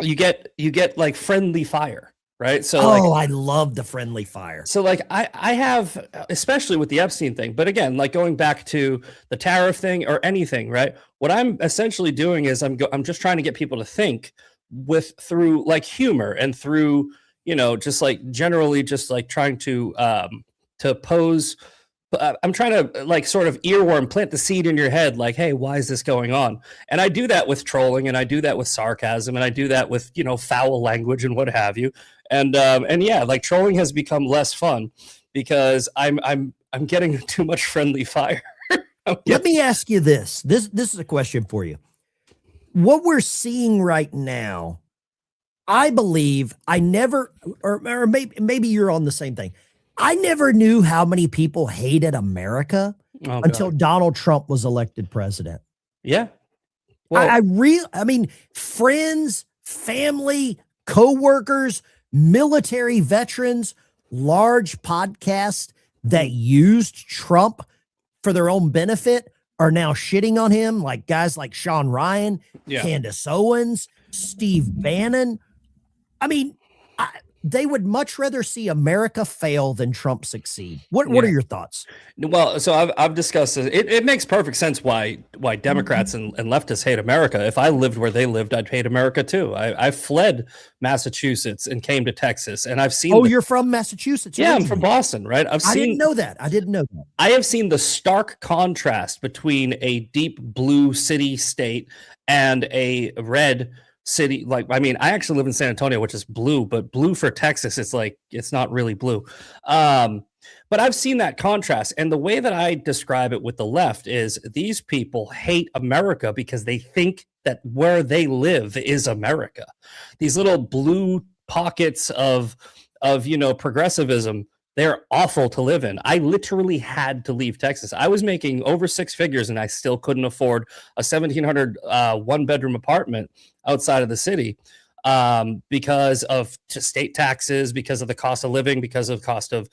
you get like friendly fire. Right. So I love the friendly fire. So like I have, especially with the Epstein thing, but again, like going back to the tariff thing or anything, right? What I'm essentially doing is I'm just trying to get people to think through like humor and through, just like generally just like trying to pose. I'm trying to like sort of plant the seed in your head. Like, hey, why is this going on? And I do that with trolling and I do that with sarcasm and I do that with, foul language and what have you. And yeah, like trolling has become less fun because I'm getting too much friendly fire. Let me ask you this. This is a question for you. What we're seeing right now I believe I never, or maybe you're on the same thing. I never knew how many people hated America until Donald Trump was elected president. Yeah. Well, I mean, friends, family, coworkers, military veterans, large podcasts that used Trump for their own benefit are now shitting on him, like guys like Sean Ryan, Candace Owens, Steve Bannon. I mean, they would much rather see America fail than Trump succeed. What are your thoughts? Well, so I've discussed this. It makes perfect sense why Democrats and leftists hate America. If I lived where they lived, I'd hate America too. I fled Massachusetts and came to Texas, and I've seen. Oh, you're from Massachusetts? Yeah, I'm from Boston, right? I didn't know that. I didn't know that. I have seen the stark contrast between a deep blue city state and a red city. Like, I mean, I actually live in San Antonio, which is blue, but blue for Texas, it's like, it's not really blue. But I've seen that contrast. And the way that I describe it with the left is these people hate America because they think that where they live is America. These little blue pockets of progressivism, they're awful to live in. I literally had to leave Texas. I was making over 6 figures and I still couldn't afford a $1,700 one-bedroom apartment outside of the city because of state taxes, because of the cost of living, because of cost of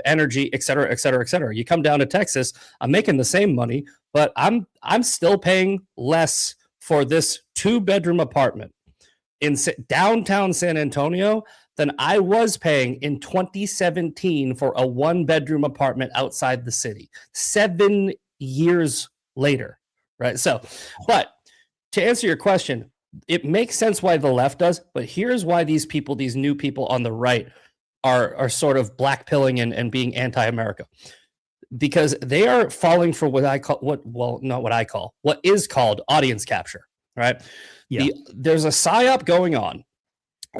energy, et cetera, et cetera, et cetera. You come down to Texas, I'm making the same money, but I'm still paying less for this 2-bedroom apartment in downtown San Antonio than I was paying in 2017 for a 1-bedroom apartment outside the city, 7 years later, right? So, but to answer your question, it makes sense why the left does, but here's why these people, these new people on the right are sort of blackpilling and being anti-America. Because they are falling for what is called audience capture, right? Yeah. There's a PSYOP going on.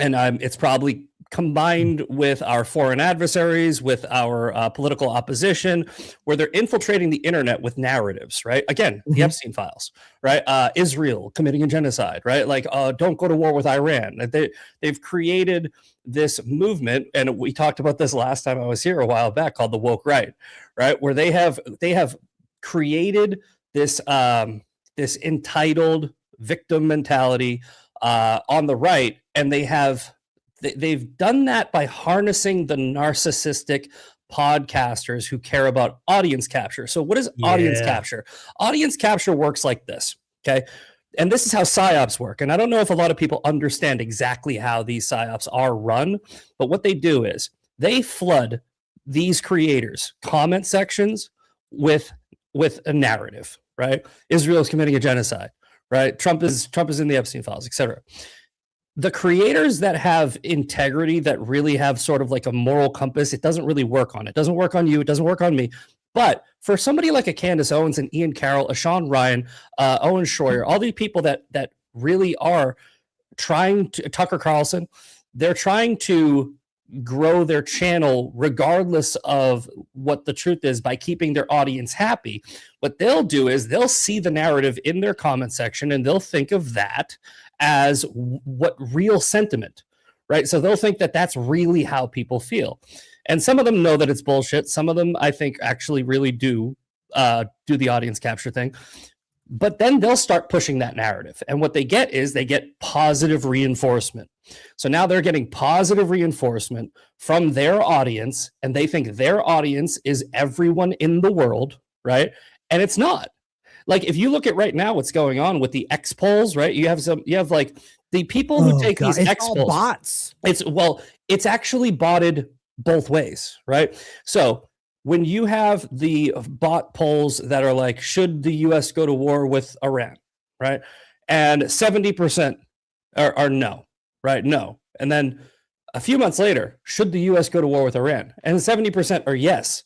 And it's probably combined with our foreign adversaries, with our political opposition, where they're infiltrating the internet with narratives, right? Again, the Epstein files, right? Israel committing a genocide, right? Like, don't go to war with Iran. They've created this movement, and we talked about this last time I was here a while back, called the woke right, right? Where they have created this this entitled victim mentality on the right, and they've done that by harnessing the narcissistic podcasters who care about audience capture. So what is audience capture? Audience capture works like this, okay? And this is how PSYOPs work. And I don't know if a lot of people understand exactly how these PSYOPs are run, but what they do is they flood these creators' comment sections with a narrative, right? Israel is committing a genocide, right? Trump is in the Epstein files, etc. The creators that have integrity, that really have sort of like a moral compass, it doesn't really work on. It doesn't work on you. It doesn't work on me. But for somebody like a Candace Owens and Ian Carroll, a Sean Ryan, Owen Schroyer, all these people that really are trying to, Tucker Carlson, they're trying to grow their channel regardless of what the truth is by keeping their audience happy. What they'll do is they'll see the narrative in their comment section and they'll think of that as what real sentiment, right? So they'll think that that's really how people feel. And some of them know that it's bullshit. Some of them, I think, actually really do the audience capture thing. But then they'll start pushing that narrative. And what they get is they get positive reinforcement. So now they're getting positive reinforcement from their audience, and they think their audience is everyone in the world, right? And it's not. Like, if you look at right now what's going on with the X polls, right? You have like the people who take these X polls. Bots. It's actually botted both ways, right? So when you have the bot polls that are like, should the US go to war with Iran, right? And 70% are no, right? No. And then a few months later, should the US go to war with Iran? And 70% are yes.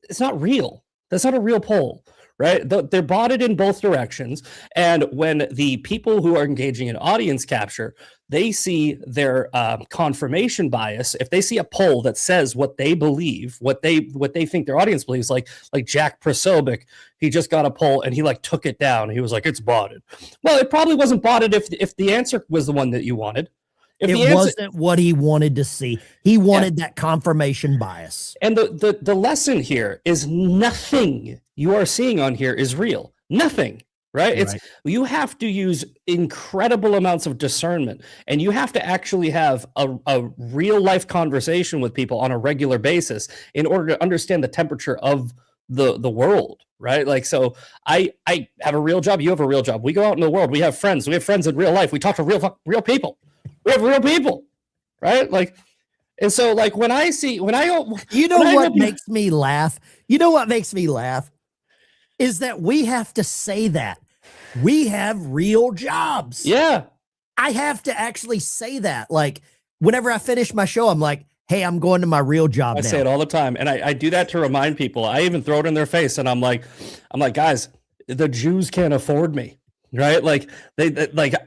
It's not real. That's not a real poll, right? They're botted in both directions. And when the people who are engaging in audience capture, they see their confirmation bias. If they see a poll that says what they believe, what they think their audience believes, like Jack Prosobic, he just got a poll and he like took it down. He was like, it's botted. Well, it probably wasn't botted if the answer was the one that you wanted. It wasn't what he wanted to see. He wanted that confirmation bias. And the lesson here is nothing you are seeing on here is real. Nothing. Right? It's you have to use incredible amounts of discernment, and you have to actually have a real life conversation with people on a regular basis in order to understand the temperature of the world, right? Like, so I have a real job, you have a real job. We go out in the world, we have friends in real life, we talk to real people. We have real people, right? Like, and so like when I what makes me laugh? You know what makes me laugh? Is that we have to say that we have real jobs. Yeah. I have to actually say that. Like whenever I finish my show, I'm like, hey, I'm going to my real job I now. say it all the time. And I do that to remind people. I even throw it in their face and I'm like, guys, the Jews can't afford me. Right? Like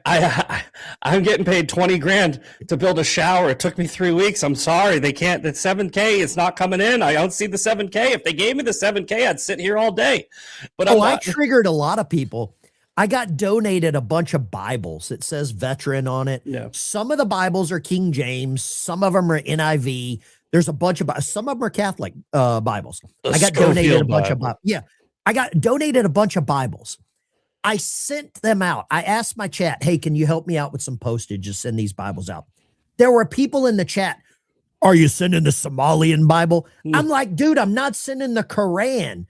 I'm getting paid 20 grand to build a shower. It took me 3 weeks. I'm sorry. They can't, the 7K, it's not coming in. I don't see the 7K. If they gave me the 7K, I'd sit here all day. But I triggered a lot of people. I got donated a bunch of Bibles. It says veteran on it. Yeah. Some of the Bibles are King James. Some of them are NIV. There's a bunch of, some of them are Catholic Bibles. I got donated a bunch of Bibles. Yeah. I got donated a bunch of Bibles. I sent them out. I asked my chat, hey, can you help me out with some postage to send these Bibles out? There were people in the chat, are you sending the Somalian Bible? I'm like, dude, I'm not sending the Quran.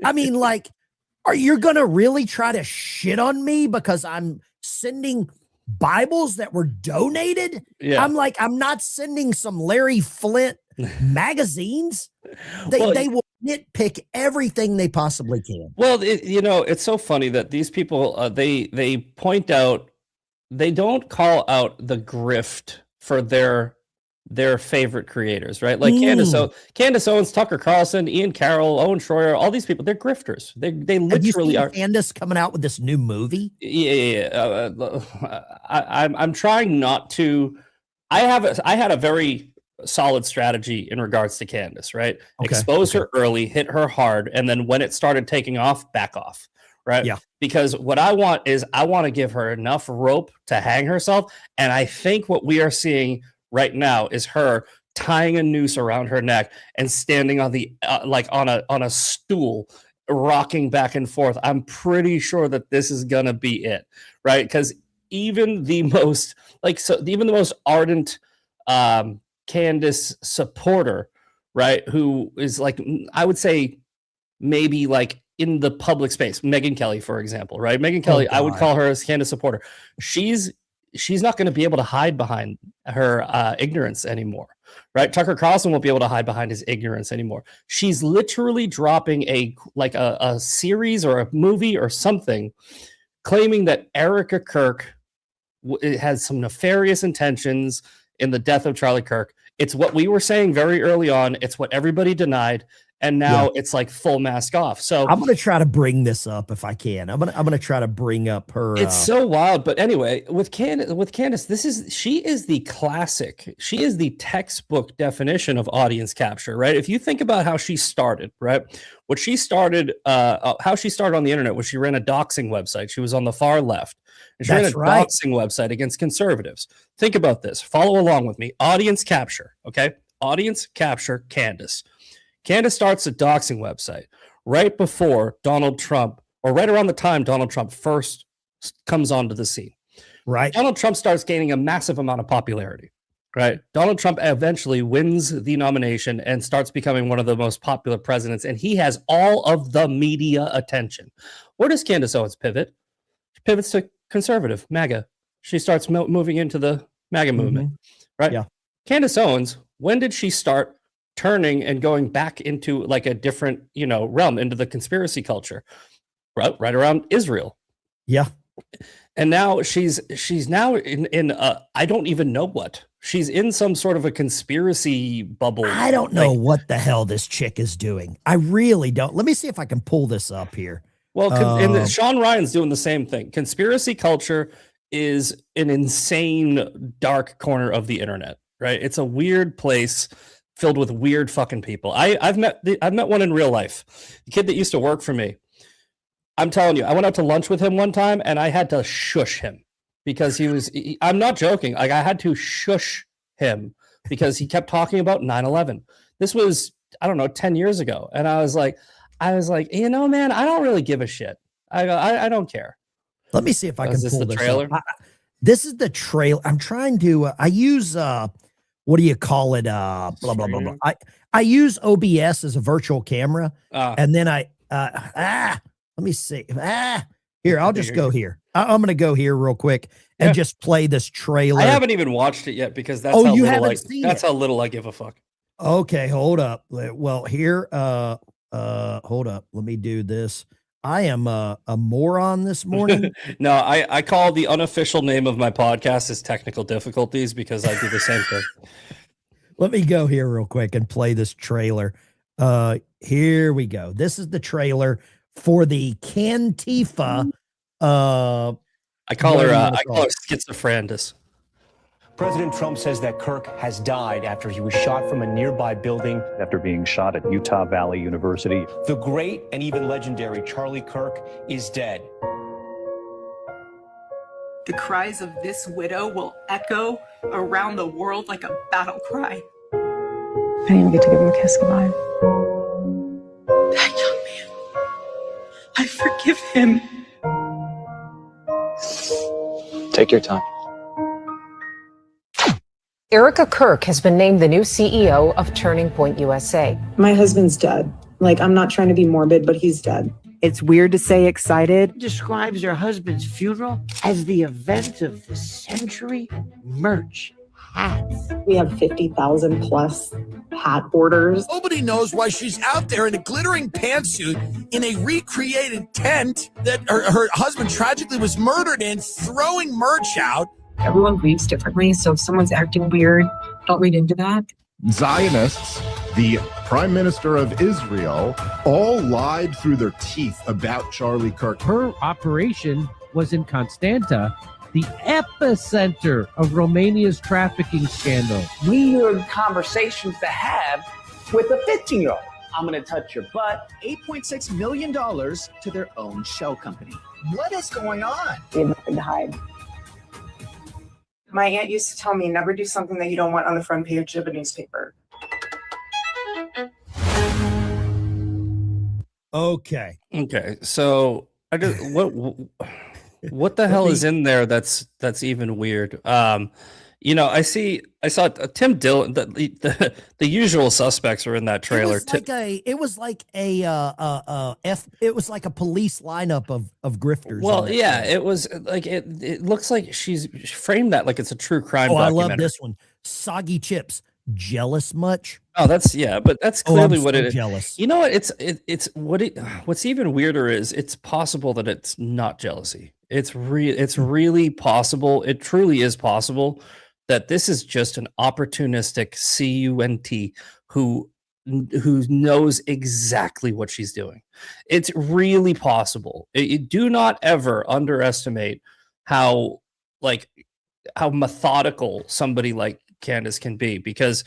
I mean, like, are you going to really try to shit on me because I'm sending Bibles that were donated? Yeah. I'm like, I'm not sending some Larry Flint magazines. They will nitpick everything they possibly can. Well, it's so funny that these people, they point out, they don't call out the grift for their favorite creators, right? Like Candace Owens, Tucker Carlson, Ian Carroll, Owen Schroyer, all these people, they're grifters. They literally are. Candace coming out with this new movie. Yeah. I'm trying not to. I had a very solid strategy in regards to Candace, right? Expose her early, hit her hard, and then when it started taking off, back off, right? Yeah. Because what I want to give her enough rope to hang herself, and I think what we are seeing right now is her tying a noose around her neck and standing on the on a stool, rocking back and forth. I'm pretty sure that this is gonna be it, right? Because even the most ardent Candace supporter, right, who is like, I would say maybe like in the public space, Megyn Kelly, for example, right? Megyn Kelly, I would call her a Candace supporter. She's not going to be able to hide behind her ignorance anymore, right? Tucker Carlson won't be able to hide behind his ignorance anymore. She's literally dropping a series or a movie or something claiming that Erica Kirk has some nefarious intentions in the death of Charlie Kirk. It's what we were saying very early on. It's what everybody denied. And now it's like full mask off. So I'm going to try to bring this up if I can. I'm going to try to bring up her. It's so wild. But anyway, with Candace, she is the classic. She is the textbook definition of audience capture, right? If you think about how she started, right? How she started on the internet was she ran a doxing website. She was on the far left. And she ran a doxing website against conservatives. Think about this. Follow along with me. Audience capture, okay? Audience capture Candace. Candace starts a doxing website right before Donald Trump, or right around the time Donald Trump first comes onto the scene. Right. Donald Trump starts gaining a massive amount of popularity. Right. Donald Trump eventually wins the nomination and starts becoming one of the most popular presidents, and he has all of the media attention. Where does Candace Owens pivot? She pivots to conservative, MAGA. She starts moving into the MAGA movement. Right. Yeah. Candace Owens, when did she start turning and going back into like a different, realm, into the conspiracy culture, right around Israel? Yeah. And now she's now in I don't even know what. She's in some sort of a conspiracy bubble. I don't know what the hell this chick is doing. I really don't. Let me see if I can pull this up here. Well, and Sean Ryan's doing the same thing. Conspiracy culture is an insane dark corner of the internet, right? It's a weird place filled with weird fucking people. I've met one in real life. The kid that used to work for me. I'm telling you, I went out to lunch with him one time and I had to shush him. because I'm not joking. Like, I had to shush him because he kept talking about 9/11. This was, I don't know, 10 years ago. And I was like, man, I don't really give a shit. I don't care. Let me see if I can pull this trailer. up. This is the trailer. I'm trying to, I use, what do you call it? Blah, blah, blah, blah. I use OBS as a virtual camera. And then let me see. Here, I'll just go here. I'm going to go here real quick and just play this trailer. I haven't even watched it yet because that's how little I give a fuck. Okay, hold up. Well, here, hold up. Let me do this. I am a moron this morning. No, I call the unofficial name of my podcast is Technical Difficulties because I do the same thing. Let me go here real quick and play this trailer. Here we go. This is the trailer for the Cantifa. I call her schizophrenic. President Trump says that Kirk has died after he was shot from a nearby building after being shot at Utah Valley University. The great and even legendary Charlie Kirk is dead. The cries of this widow will echo around the world like a battle cry. I didn't even get to give him a kiss goodbye. That young man, I forgive him. Take your time. Erica Kirk has been named the new CEO of Turning Point USA. My husband's dead. Like, I'm not trying to be morbid, but he's dead. It's weird to say excited. Describes her husband's funeral as the event of the century. Merch, hats. We have 50,000 plus hat orders. Nobody knows why she's out there in a glittering pantsuit in a recreated tent that her husband tragically was murdered in, throwing merch out. Everyone grieves differently, so if someone's acting weird, don't read into that. Zionists, the Prime Minister of Israel, all lied through their teeth about Charlie Kirk. Her operation was in Constanta, the epicenter of Romania's trafficking scandal. Weird conversations to have with a 15-year-old. I'm going to touch your butt. $8.6 million to their own shell company. What is going on? We have nothing to hide. My aunt used to tell me, never do something that you don't want on the front page of a newspaper. Okay. So I just what the hell is in there that's even weird? I saw Tim Dillon. The usual suspects are in that trailer. It was like a police lineup of grifters. Well, yeah, it was like it looks like she's framed that like it's a true crime. I love this one. Soggy Chips. Jealous much? Oh, but that's clearly what it is. Jealous. You know what? What's even weirder is it's possible that it's not jealousy. It's really possible. It truly is possible that this is just an opportunistic cunt who knows exactly what she's doing. It's really possible. Do not ever underestimate how methodical somebody like Candace can be, because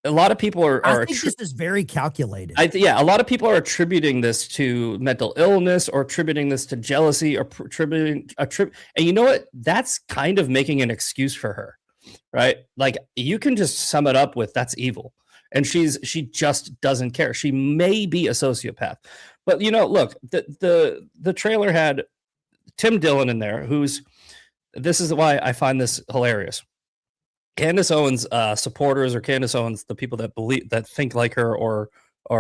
a lot of people I think this is very calculated. A lot of people are attributing this to mental illness or attributing this to jealousy or and you know what? That's kind of making an excuse for her, right? Like, you can just sum it up with that's evil, and she just doesn't care. She may be a sociopath, but look, the trailer had Tim Dillon in there, this is why I find this hilarious. Candace Owens supporters, or Candace Owens, the people that think like her or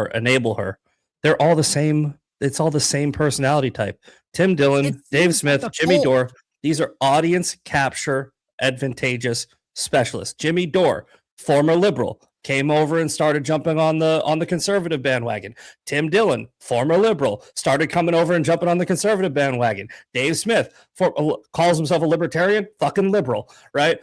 enable her, they're all the same. It's all the same personality type. Tim Dillon, Dave Smith, Jimmy Dore. These are audience capture advantageous specialists. Jimmy Dore, former liberal, came over and started jumping on the conservative bandwagon. Tim Dillon, former liberal, started coming over and jumping on the conservative bandwagon. Dave Smith calls himself a libertarian, fucking liberal, right?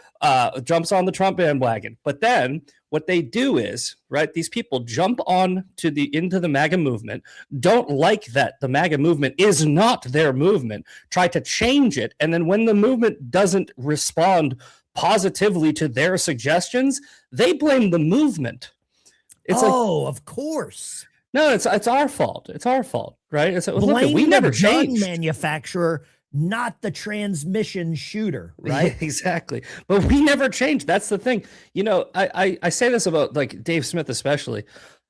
Jumps on the Trump bandwagon. But then what they do is, right, these people jump on into the MAGA movement, don't like that the MAGA movement is not their movement, try to change it, and then when the movement doesn't respond positively to their suggestions, they blame the movement. Of course. No, it's our fault. It's our fault, right? It's blame we never gun changed. Manufacturer not the transmission shooter, right? Yeah, exactly. But we never changed. That's the thing. You know, I say this about like Dave Smith, especially.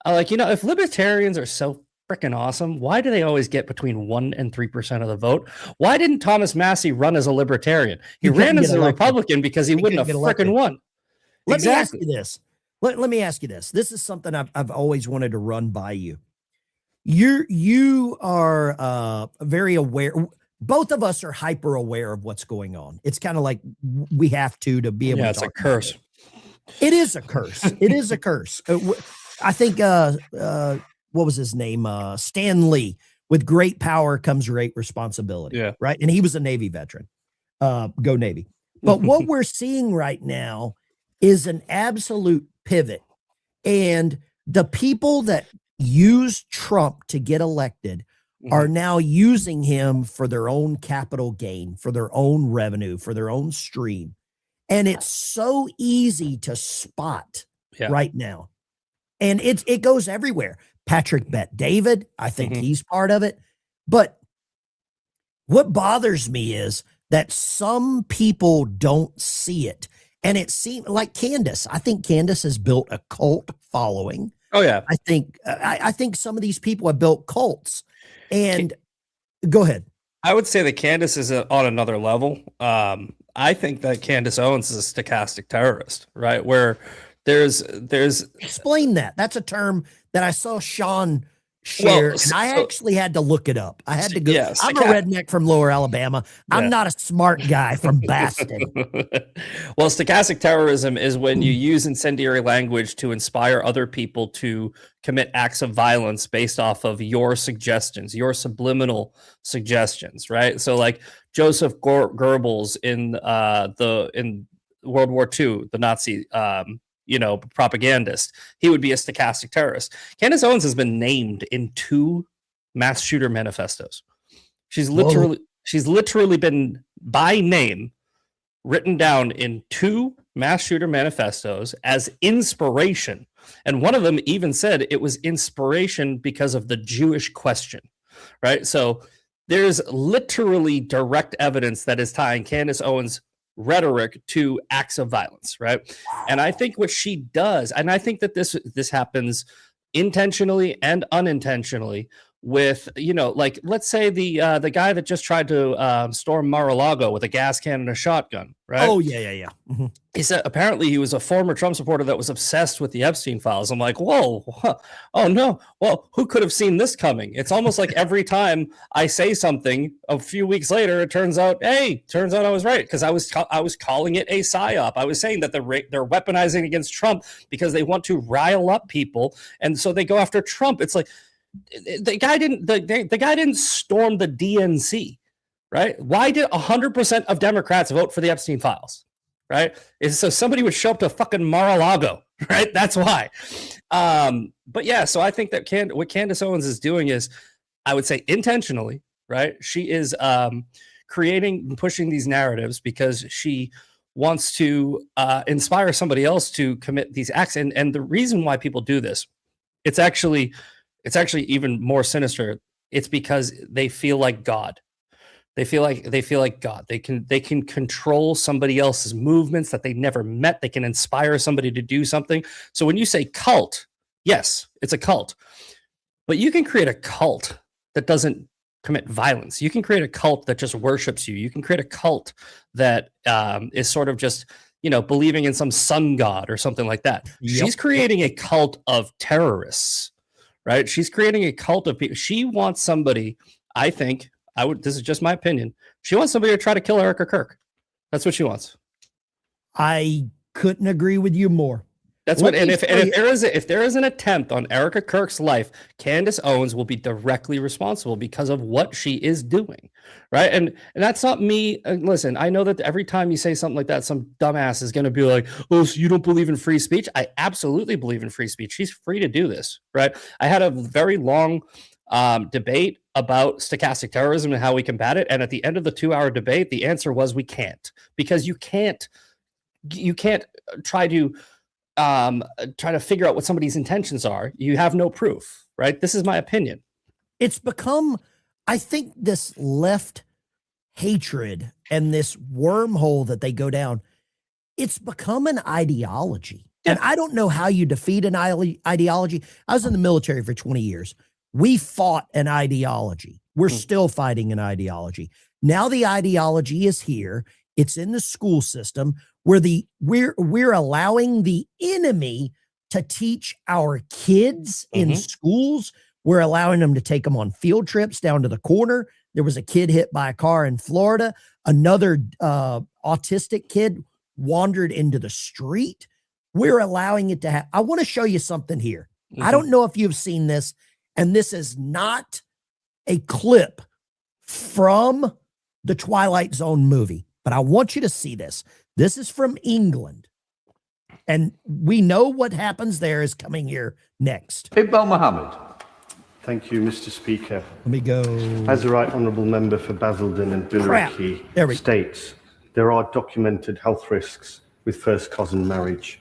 Like, you know, if libertarians are so freaking awesome, why do they always get between 1% and 3% of the vote? Why didn't Thomas Massey run as a libertarian? He ran as a Republican because he wouldn't have freaking won. Let me ask you this. Let me ask you this. This is something I've always wanted to run by you. You are very aware. Both of us are hyper aware of what's going on. It's kind of like we have to be able to. Yeah, it's a curse. It is a curse. It is a curse. I think what was his name? Stan Lee. With great power comes great responsibility. Yeah. Right. And he was a Navy veteran. Go Navy. But what we're seeing right now is an absolute pivot. And the people that used Trump to get elected are now using him for their own capital gain, for their own revenue, for their own stream. And it's so easy to spot right now. And it goes everywhere. Patrick Bet David, I think he's part of it. But what bothers me is that some people don't see it. And it seems like Candace. I think Candace has built a cult following. Oh, yeah. I think some of these people have built cults. And go ahead. I would say that Candace is on another level. I think that Candace Owens is a stochastic terrorist, right? Where there's explain that. That's a term that I saw Sean share, and I actually had to look it up. I had to go. Yeah, I'm a redneck from Lower Alabama. I'm not a smart guy from Baston. Well, stochastic terrorism is when you use incendiary language to inspire other people to commit acts of violence based off of your suggestions, your subliminal suggestions, right? So, like Joseph Goebbels in World War II, the Nazi propagandist, he would be a stochastic terrorist. Candace Owens has been named in 2 mass shooter manifestos. She's literally been by name written down in 2 mass shooter manifestos as inspiration. And one of them even said it was inspiration because of the Jewish question, right? So there's literally direct evidence that is tying Candace Owens' rhetoric to acts of violence, right? And I think what she does, and I think that this happens intentionally and unintentionally with, like, let's say the guy that just tried to storm Mar-a-Lago with a gas can and a shotgun, right? Oh, yeah. Mm-hmm. He said apparently he was a former Trump supporter that was obsessed with the Epstein files. I'm like, whoa, oh no. Well, who could have seen this coming? It's almost like every time I say something, a few weeks later, it turns out I was right, because I was calling it a psyop. I was saying that they're weaponizing against Trump because they want to rile up people, and so they go after Trump. It's like the guy didn't storm the DNC, right? Why did 100% of Democrats vote for the Epstein files? Right? Is so somebody would show up to fucking Mar-a-Lago, right? That's why. But yeah, so I think that what Candace Owens is doing is, I would say intentionally, right? She is creating and pushing these narratives because she wants to inspire somebody else to commit these acts. And the reason why people do this, it's actually even more sinister. It's because they feel like God. They feel like God. They can control somebody else's movements that they never met. They can inspire somebody to do something. So when you say cult, yes, it's a cult. But you can create a cult that doesn't commit violence. You can create a cult that just worships you. You can create a cult that is sort of just, believing in some sun god or something like that. Yep. She's creating a cult of terrorists, right? She's creating a cult of people. She wants somebody, I think, this is just my opinion, she wants somebody to try to kill Erica Kirk. That's what she wants. I couldn't agree with you more. That's what, and if there is an attempt on Erica Kirk's life, Candace Owens will be directly responsible because of what she is doing, right? And that's not me. Listen, I know that every time you say something like that, some dumbass is going to be like, "Oh, so you don't believe in free speech?" I absolutely believe in free speech. She's free to do this, right? I had a very long debate about stochastic terrorism and how we combat it, and at the end of the 2-hour debate, the answer was we can't, because you can't try to figure out what somebody's intentions are. You have no proof, right? This is my opinion. It's become, I think this left hatred and this wormhole that they go down, it's become an ideology. And I don't know how you defeat an ideology. I was in the military for 20 years. We fought an ideology. We're still fighting an ideology. Now the ideology is here. It's in the school system where we're allowing the enemy to teach our kids in schools. We're allowing them to take them on field trips down to the corner. There was a kid hit by a car in Florida. Another autistic kid wandered into the street. We're allowing it to happen. I want to show you something here. I don't know if you've seen this, and this is not a clip from the Twilight Zone movie, but I want you to see this. This is from England, and we know what happens there is coming here next. Iqbal Mohammed. Thank you, Mr. Speaker. Let me go. As the Right Honourable Member for Basildon and Billericay states, there are documented health risks with first cousin marriage.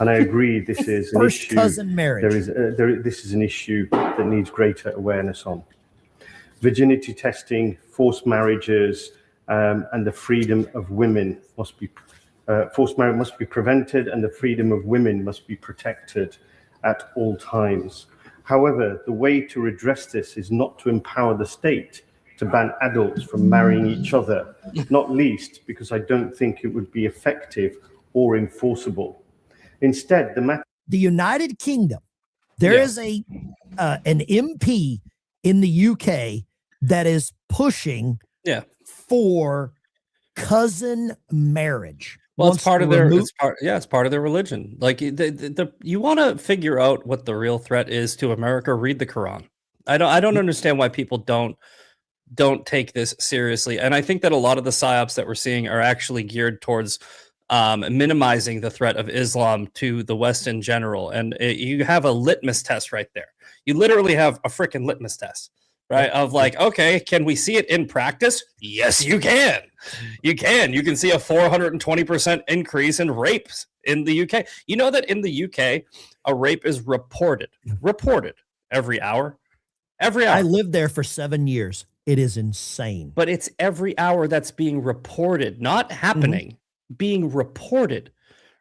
And I agree this is an issue. Cousin marriage. This is an issue that needs greater awareness on. Virginity testing, forced marriages, and the freedom of women must be forced marriage must be prevented, and the freedom of women must be protected at all times. However, the way to redress this is not to empower the state to ban adults from marrying each other, not least because I don't think it would be effective or enforceable. Instead, the United Kingdom, there is an MP in the UK that is pushing for cousin marriage. Well, it's part of their it's part of their religion. Like you want to figure out what the real threat is to America, read the Quran. I don't understand why people don't take this seriously. And I think that a lot of the psyops that we're seeing are actually geared towards minimizing the threat of Islam to the West in general. And you have a litmus test right there. You literally have a freaking litmus test, right? Of like, okay, can we see it in practice? Yes, you can. You can see a 420% increase in rapes in the UK. You know that in the UK, a rape is reported every hour. Every hour. I lived there for 7 years. It is insane. But it's every hour that's being reported, not happening. Being reported,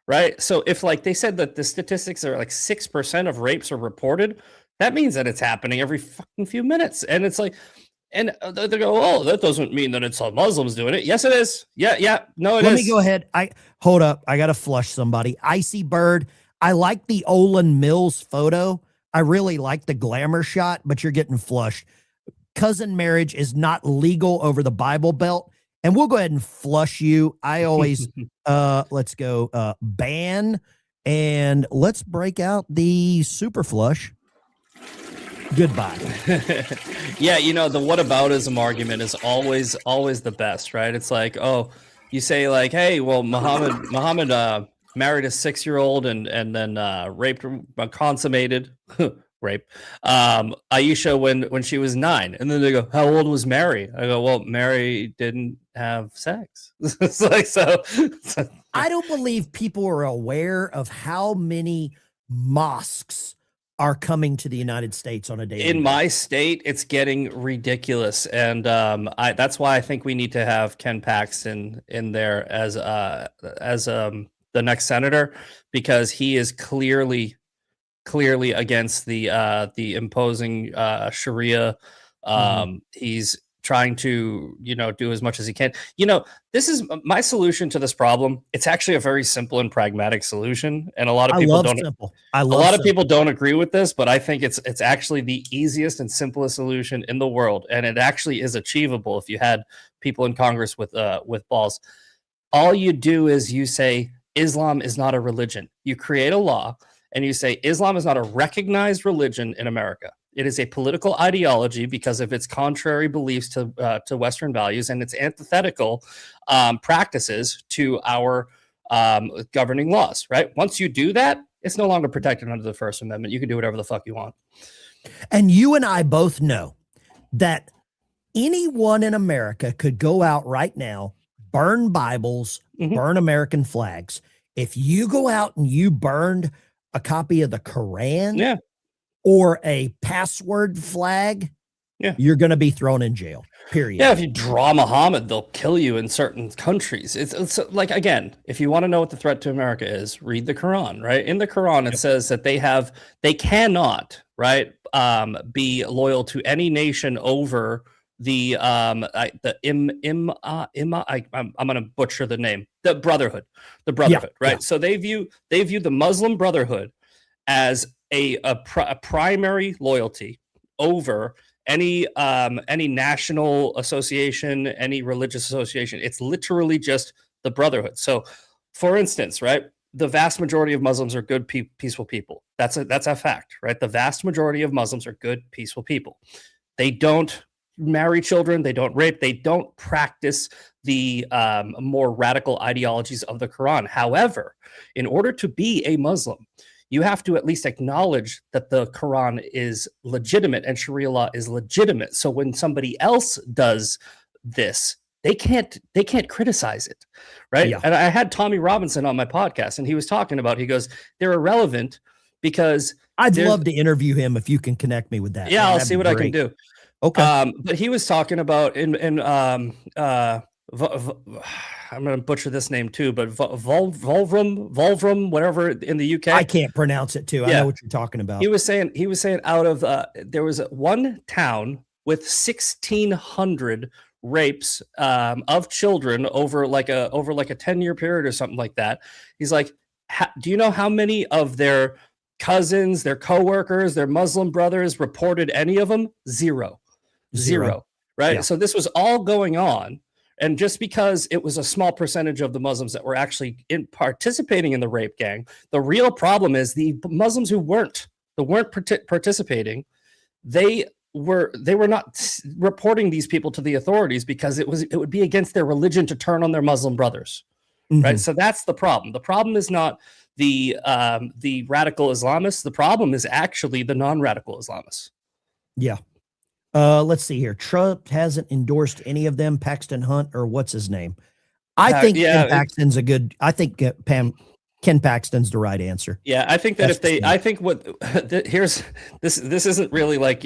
right? So if like they said that the statistics are like 6% of rapes are reported, that means that it's happening every fucking few minutes. And it's like, and they go, oh, that doesn't mean that it's all Muslims doing it. Yes, it is. Yeah. No, it is. Let me go ahead. Hold up. I got to flush somebody. Icy Bird. I like the Olin Mills photo. I really like the glamour shot, but you're getting flushed. Cousin marriage is not legal over the Bible Belt. And we'll go ahead and flush you. I always, let's go ban, and let's break out the super flush. Goodbye. Yeah, you know, the whataboutism argument is always the best, right? It's like, oh, you say like, hey, well, Muhammad married a 6-year-old and then raped, consummated rape Aisha when she was 9, and then they go, how old was Mary? I go, well, Mary didn't have sex. It's like, so I don't believe people are aware of how many mosques are coming to the United States on a daily basis. In my state, it's getting ridiculous, and that's why I think we need to have Ken Paxton in there as the next senator, because he is clearly against the imposing Sharia. He's trying to, do as much as he can. This is my solution to this problem. It's actually a very simple and pragmatic solution, and a lot of people people don't agree with this, but I think it's actually the easiest and simplest solution in the world, and it actually is achievable if you had people in Congress with balls. All you do is you say Islam is not a religion. You create a law and you say Islam is not a recognized religion in America. It is a political ideology because of its contrary beliefs to Western values and its antithetical practices to our governing laws, right? Once you do that, it's no longer protected under the First Amendment. You can do whatever the fuck you want. And you and I both know that anyone in America could go out right now, burn Bibles, burn American flags. If you go out and you burned a copy of the Quran or a password flag, Yeah. you're going to be thrown in jail. Period. Yeah, if you draw Muhammad, they'll kill you in certain countries. It's like, again, if you want to know what the threat to America is, read the Quran, right? In the Quran, it says that they cannot, right, be loyal to any nation over the I'm going to butcher the name, the Brotherhood, right? Yeah. So they view the Muslim Brotherhood as a primary loyalty over any national association, any religious association. It's literally just the Brotherhood. So, for instance, right, the vast majority of Muslims are good, peaceful people. That's a fact, right? The vast majority of Muslims are good, peaceful people. They don't marry children. They don't rape. They don't practice the more radical ideologies of the Quran. However, in order to be a Muslim, you have to at least acknowledge that the Quran is legitimate and Sharia law is legitimate. So when somebody else does this, they can't criticize it, right? Yeah. And I had Tommy Robinson on my podcast, and he was talking about, he goes, they're irrelevant because I'd love to interview him if you can connect me with that. Yeah, Man, I'll that'd see be what I great. can do. Okay. But he was talking about I'm going to butcher this name too, but Volvrum, whatever, in the UK. I can't pronounce it too. I know what you're talking about. He was saying out of there was one town with 1,600 rapes of children over like a 10-year period or something like that. He's like, do you know how many of their cousins, their coworkers, their Muslim brothers reported any of them? Zero. Right. Yeah. So this was all going on. And just because it was a small percentage of the Muslims that were actually participating in the rape gang, the real problem is the Muslims who weren't participating, they were not reporting these people to the authorities because it would be against their religion to turn on their Muslim brothers. Mm-hmm. Right. So that's the problem. The problem is not the radical Islamists. The problem is actually the non-radical Islamists. Yeah. Let's see here. Trump hasn't endorsed any of them, Paxton Hunt or what's his name. I think Ken Paxton's Ken Paxton's the right answer. Yeah, I think that this isn't really like,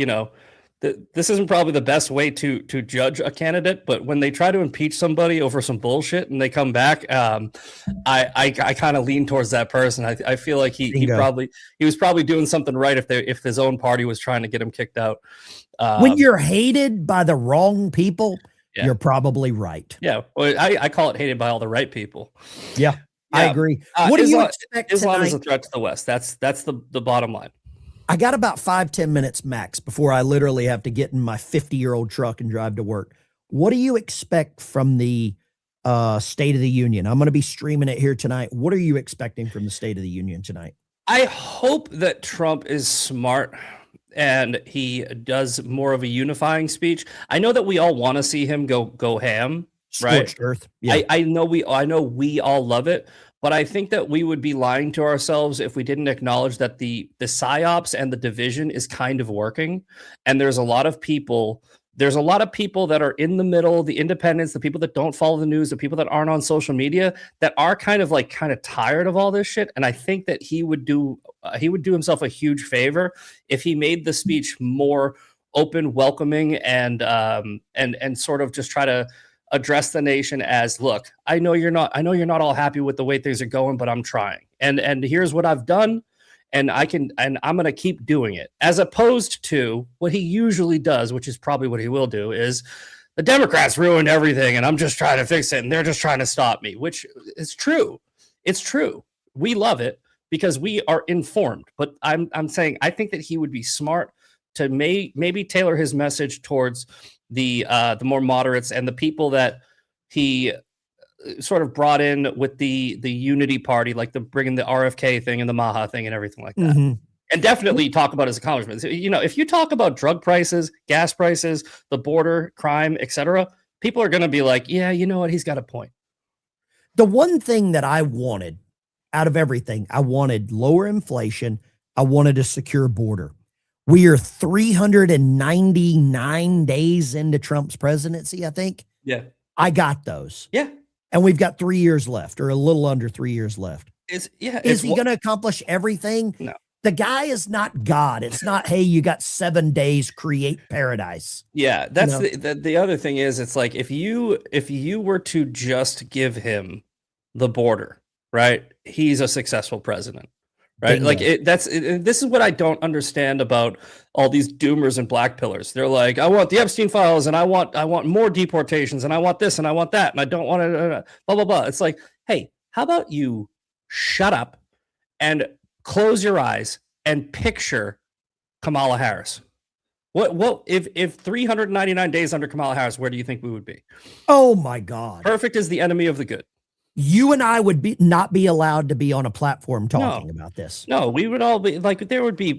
this isn't probably the best way to judge a candidate, but when they try to impeach somebody over some bullshit and they come back, I kind of lean towards that person. I feel like he was probably doing something right if his own party was trying to get him kicked out. When you're hated by the wrong people, you're probably right. Yeah, well, I call it hated by all the right people. Yeah, I agree. What do you expect Islam tonight? is a threat to the West. That's the bottom line. I got about 5-10 minutes max before I literally have to get in my 50-year-old truck and drive to work. What do you expect from the State of the Union? I'm going to be streaming it here tonight. What are you expecting from the State of the Union tonight? I hope that Trump is smart and he does more of a unifying speech. I know that we all want to see him go ham, right? Scorched earth. Yeah. I know we all love it, but I think that we would be lying to ourselves if we didn't acknowledge that the psyops and the division is kind of working. And there's a lot of people that are in the middle, the independents, the people that don't follow the news, the people that aren't on social media, that are kind of tired of all this shit. And I think that he would do himself a huge favor if he made the speech more open, welcoming, and sort of just try to address the nation as, look, I know you're not all happy with the way things are going, but I'm trying. And here's what I've done. And I'm going to keep doing it, as opposed to what he usually does, which is probably what he will do, is the Democrats ruined everything and I'm just trying to fix it and they're just trying to stop me, which is true. It's true. We love it because we are informed. But I'm saying I think that he would be smart to maybe tailor his message towards the more moderates and the people that he sort of brought in with the unity party, like bringing the RFK thing and the Maha thing and everything like that. Mm-hmm. And definitely talk about his accomplishments. If you talk about drug prices, gas prices, the border, crime, etc., people are going to be like, yeah, you know what? He's got a point. The one thing that I wanted out of everything, I wanted lower inflation. I wanted a secure border. We are 399 days into Trump's presidency, I think. Yeah. I got those. Yeah. And we've got 3 years left, or a little under 3 years left. Is he going to accomplish everything? No. The guy is not God. It's not, hey, you got 7 days, create paradise. Yeah, that's You know? the other thing is, it's like if you were to just give him the border, right? He's a successful president, right? Bingo. Like this is what I don't understand about all these doomers and black pillars. They're like, I want the Epstein files, and I want more deportations, and I want this, and I want that, and I don't want to blah blah blah. It's like, hey, how about you shut up and close your eyes and picture Kamala Harris? What if 399 days under Kamala Harris, where do you think we would be? Oh my God. Perfect is the enemy of the good. You and I would not be allowed to be on a platform talking about this. No, we would all be like, there would be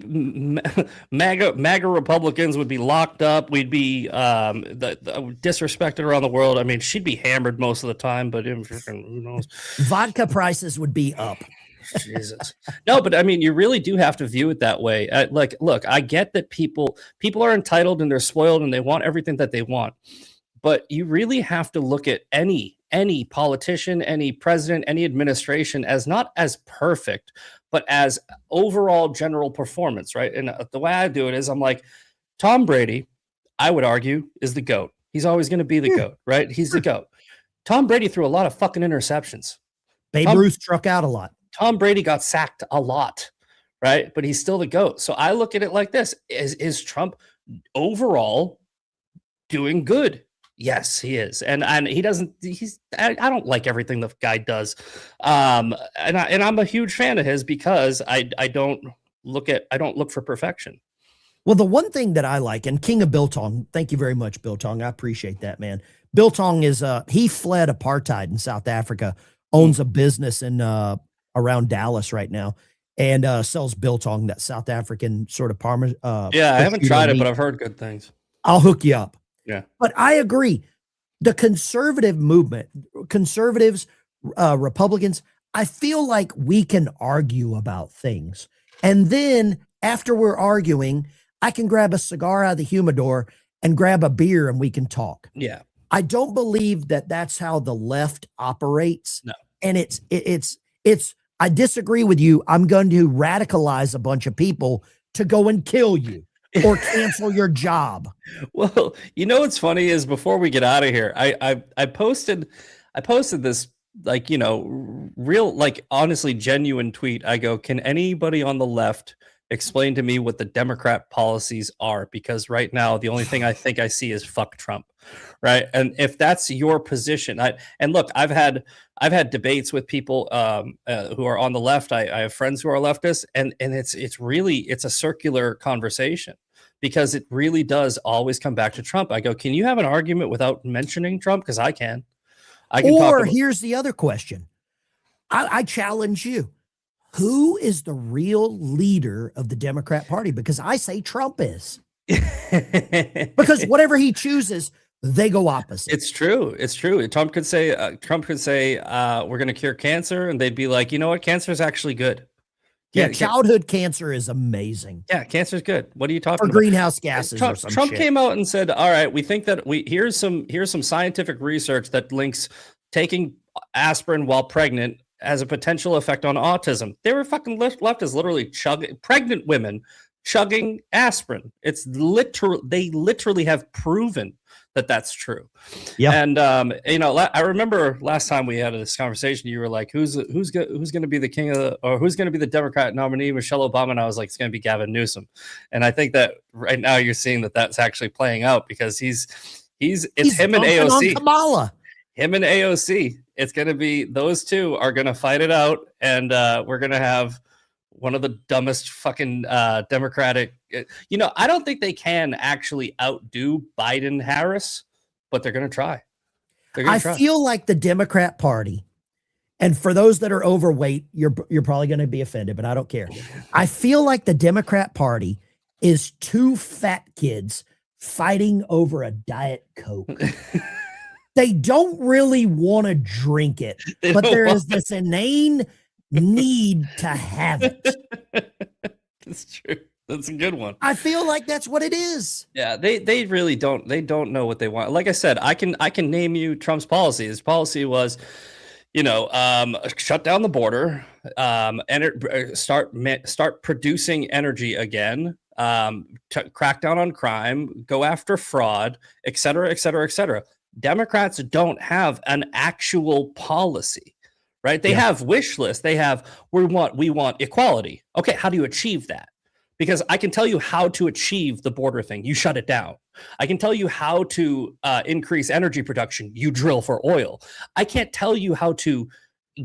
MAGA Republicans would be locked up. We'd be disrespected around the world. I mean, she'd be hammered most of the time, but who knows? Vodka prices would be up. Jesus. No, but I mean, you really do have to view it that way. Like, look, I get that people are entitled and they're spoiled and they want everything that they want. But you really have to look at any politician, any president, any administration as not as perfect, but as overall general performance, right? And the way I do it is I'm like, Tom Brady, I would argue, is the GOAT. He's always going to be the GOAT, right? He's the GOAT. Tom Brady threw a lot of fucking interceptions. Babe Ruth struck out a lot. Tom Brady got sacked a lot, right? But he's still the GOAT. So I look at it like this. Is Trump overall doing good? Yes, he is. And I don't like everything the guy does. And I'm a huge fan of his because I don't look for perfection. Well, the one thing that I like, and King of Biltong, thank you very much, Biltong. I appreciate that, man. Biltong is he fled apartheid in South Africa, owns a business in around Dallas right now, and sells biltong, that South African sort of parmesan. Yeah, I haven't tried it, but I've heard good things. I'll hook you up. Yeah. But I agree. The conservative movement, conservatives, Republicans, I feel like we can argue about things. And then after we're arguing, I can grab a cigar out of the humidor and grab a beer and we can talk. Yeah. I don't believe that that's how the left operates. No. And it's I disagree with you. I'm going to radicalize a bunch of people to go and kill you or cancel your job. Well, you know what's funny is, before we get out of here, I posted this, like, you know, real, like, honestly genuine tweet. I go, can anybody on the left explain to me what the Democrat policies are? Because right now the only thing I think I see is fuck Trump, right? And if that's your position, and look, I've had debates with people who are on the left. I have friends who are leftists, and it's really a circular conversation, because it really does always come back to Trump. I go, can you have an argument without mentioning Trump? Because I can. Or here's the other question. I challenge you. Who is the real leader of the Democrat Party? Because I say Trump is. Because whatever he chooses, they go opposite. It's true. It's true. Trump could say, we're going to cure cancer. And they'd be like, you know what? Cancer is actually good. Yeah, childhood cancer is amazing. Yeah, cancer is good. What are you talking about? Or greenhouse gases. Trump came out and said, all right, we think that here's some scientific research that links taking aspirin while pregnant has a potential effect on autism. They were fucking leftists literally pregnant women chugging aspirin. It's they literally have proven that that's true. Yeah. And you know, I remember last time we had this conversation, you were like, who's going to be the king of or who's going to be the Democrat nominee? Michelle Obama. And I was like, it's going to be Gavin Newsom. And I think that right now you're seeing that that's actually playing out, because it's him and AOC. Kamala. Him and AOC. It's going to be, those two are going to fight it out, and we're going to have one of the dumbest fucking Democratic. You know, I don't think they can actually outdo Biden Harris, but they're going to try. I feel like the Democrat Party, and for those that are overweight, you're probably going to be offended, but I don't care. I feel like the Democrat Party is two fat kids fighting over a Diet Coke. They don't really want to drink it, but there is this inane need to have it. That's true. That's a good one. I feel like that's what it is. Yeah, they really don't. They don't know what they want. Like I said, I can name you Trump's policy. His policy was, shut down the border, start producing energy again, crack down on crime, go after fraud, et cetera, et cetera, et cetera. Democrats don't have an actual policy, right? They have wish lists. They have, we want equality. Okay, how do you achieve that? Because I can tell you how to achieve the border thing. You shut it down. I can tell you how to increase energy production. You drill for oil. I can't tell you how to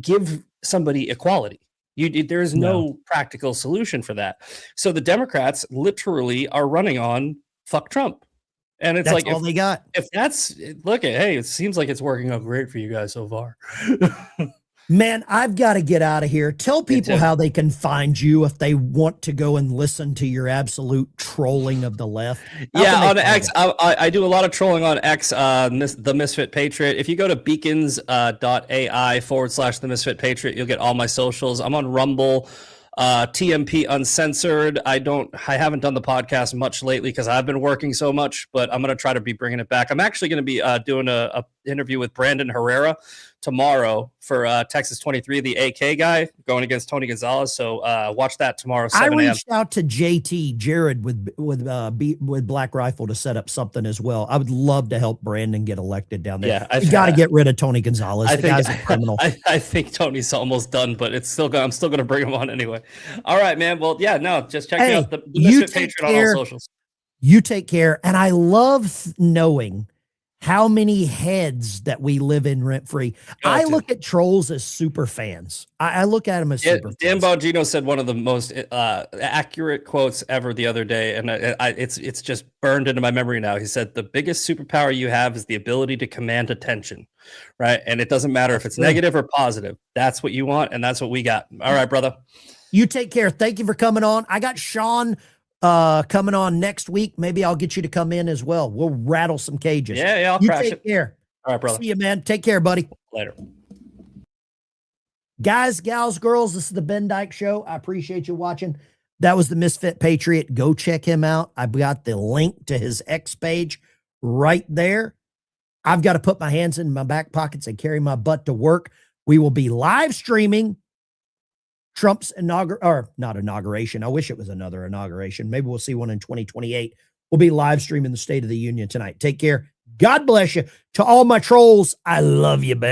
give somebody equality. There is no practical solution for that. So the Democrats literally are running on fuck Trump. And it's That's like all they got. If that's hey, it seems like it's working out great for you guys so far. Man, I've got to get out of here. Tell people how they can find you if they want to go and listen to your absolute trolling of the left. On X, I do a lot of trolling on X, the Misfit Patriot. If you go to beacons.ai/the Misfit Patriot, you'll get all my socials. I'm on Rumble. TMP Uncensored. I haven't done the podcast much lately because I've been working so much, but I'm going to try to be bringing it back. I'm actually going to be doing a interview with Brandon Herrera tomorrow for Texas 23, the AK guy going against Tony Gonzalez. So watch that tomorrow. 7 I reached out to JT Jared with Black Rifle to set up something as well. I would love to help Brandon get elected down there. Yeah, we got to get rid of Tony Gonzalez. The guy's a criminal. I think Tony's almost done, but I'm still going to bring him on anyway. All right, man. Well, just check me out. The Misfit Patriot on all socials. You take care. And I love knowing how many heads that we live in rent free. I look at trolls as super fans. I look at them as super Dan fans. Bongino said one of the most accurate quotes ever the other day, and it's just burned into my memory now. He said, the biggest superpower you have is the ability to command attention, right? And it doesn't matter if it's negative or positive. That's what you want, and that's what we got. All right, brother. You take care. Thank you for coming on. I got Sean coming on next week. Maybe I'll get you to come in as well. We'll rattle some cages. Yeah, I'll crash it. Take care. All right, brother. See you, man. Take care, buddy. Later. Guys, gals, girls, this is the Ben Dyke Show. I appreciate you watching. That was the Misfit Patriot. Go check him out. I've got the link to his X page right there. I've got to put my hands in my back pockets and carry my butt to work. We will be live streaming Trump's not inauguration. I wish it was another inauguration. Maybe we'll see one in 2028. We'll be live streaming the State of the Union tonight. Take care. God bless you. To all my trolls, I love you, baby.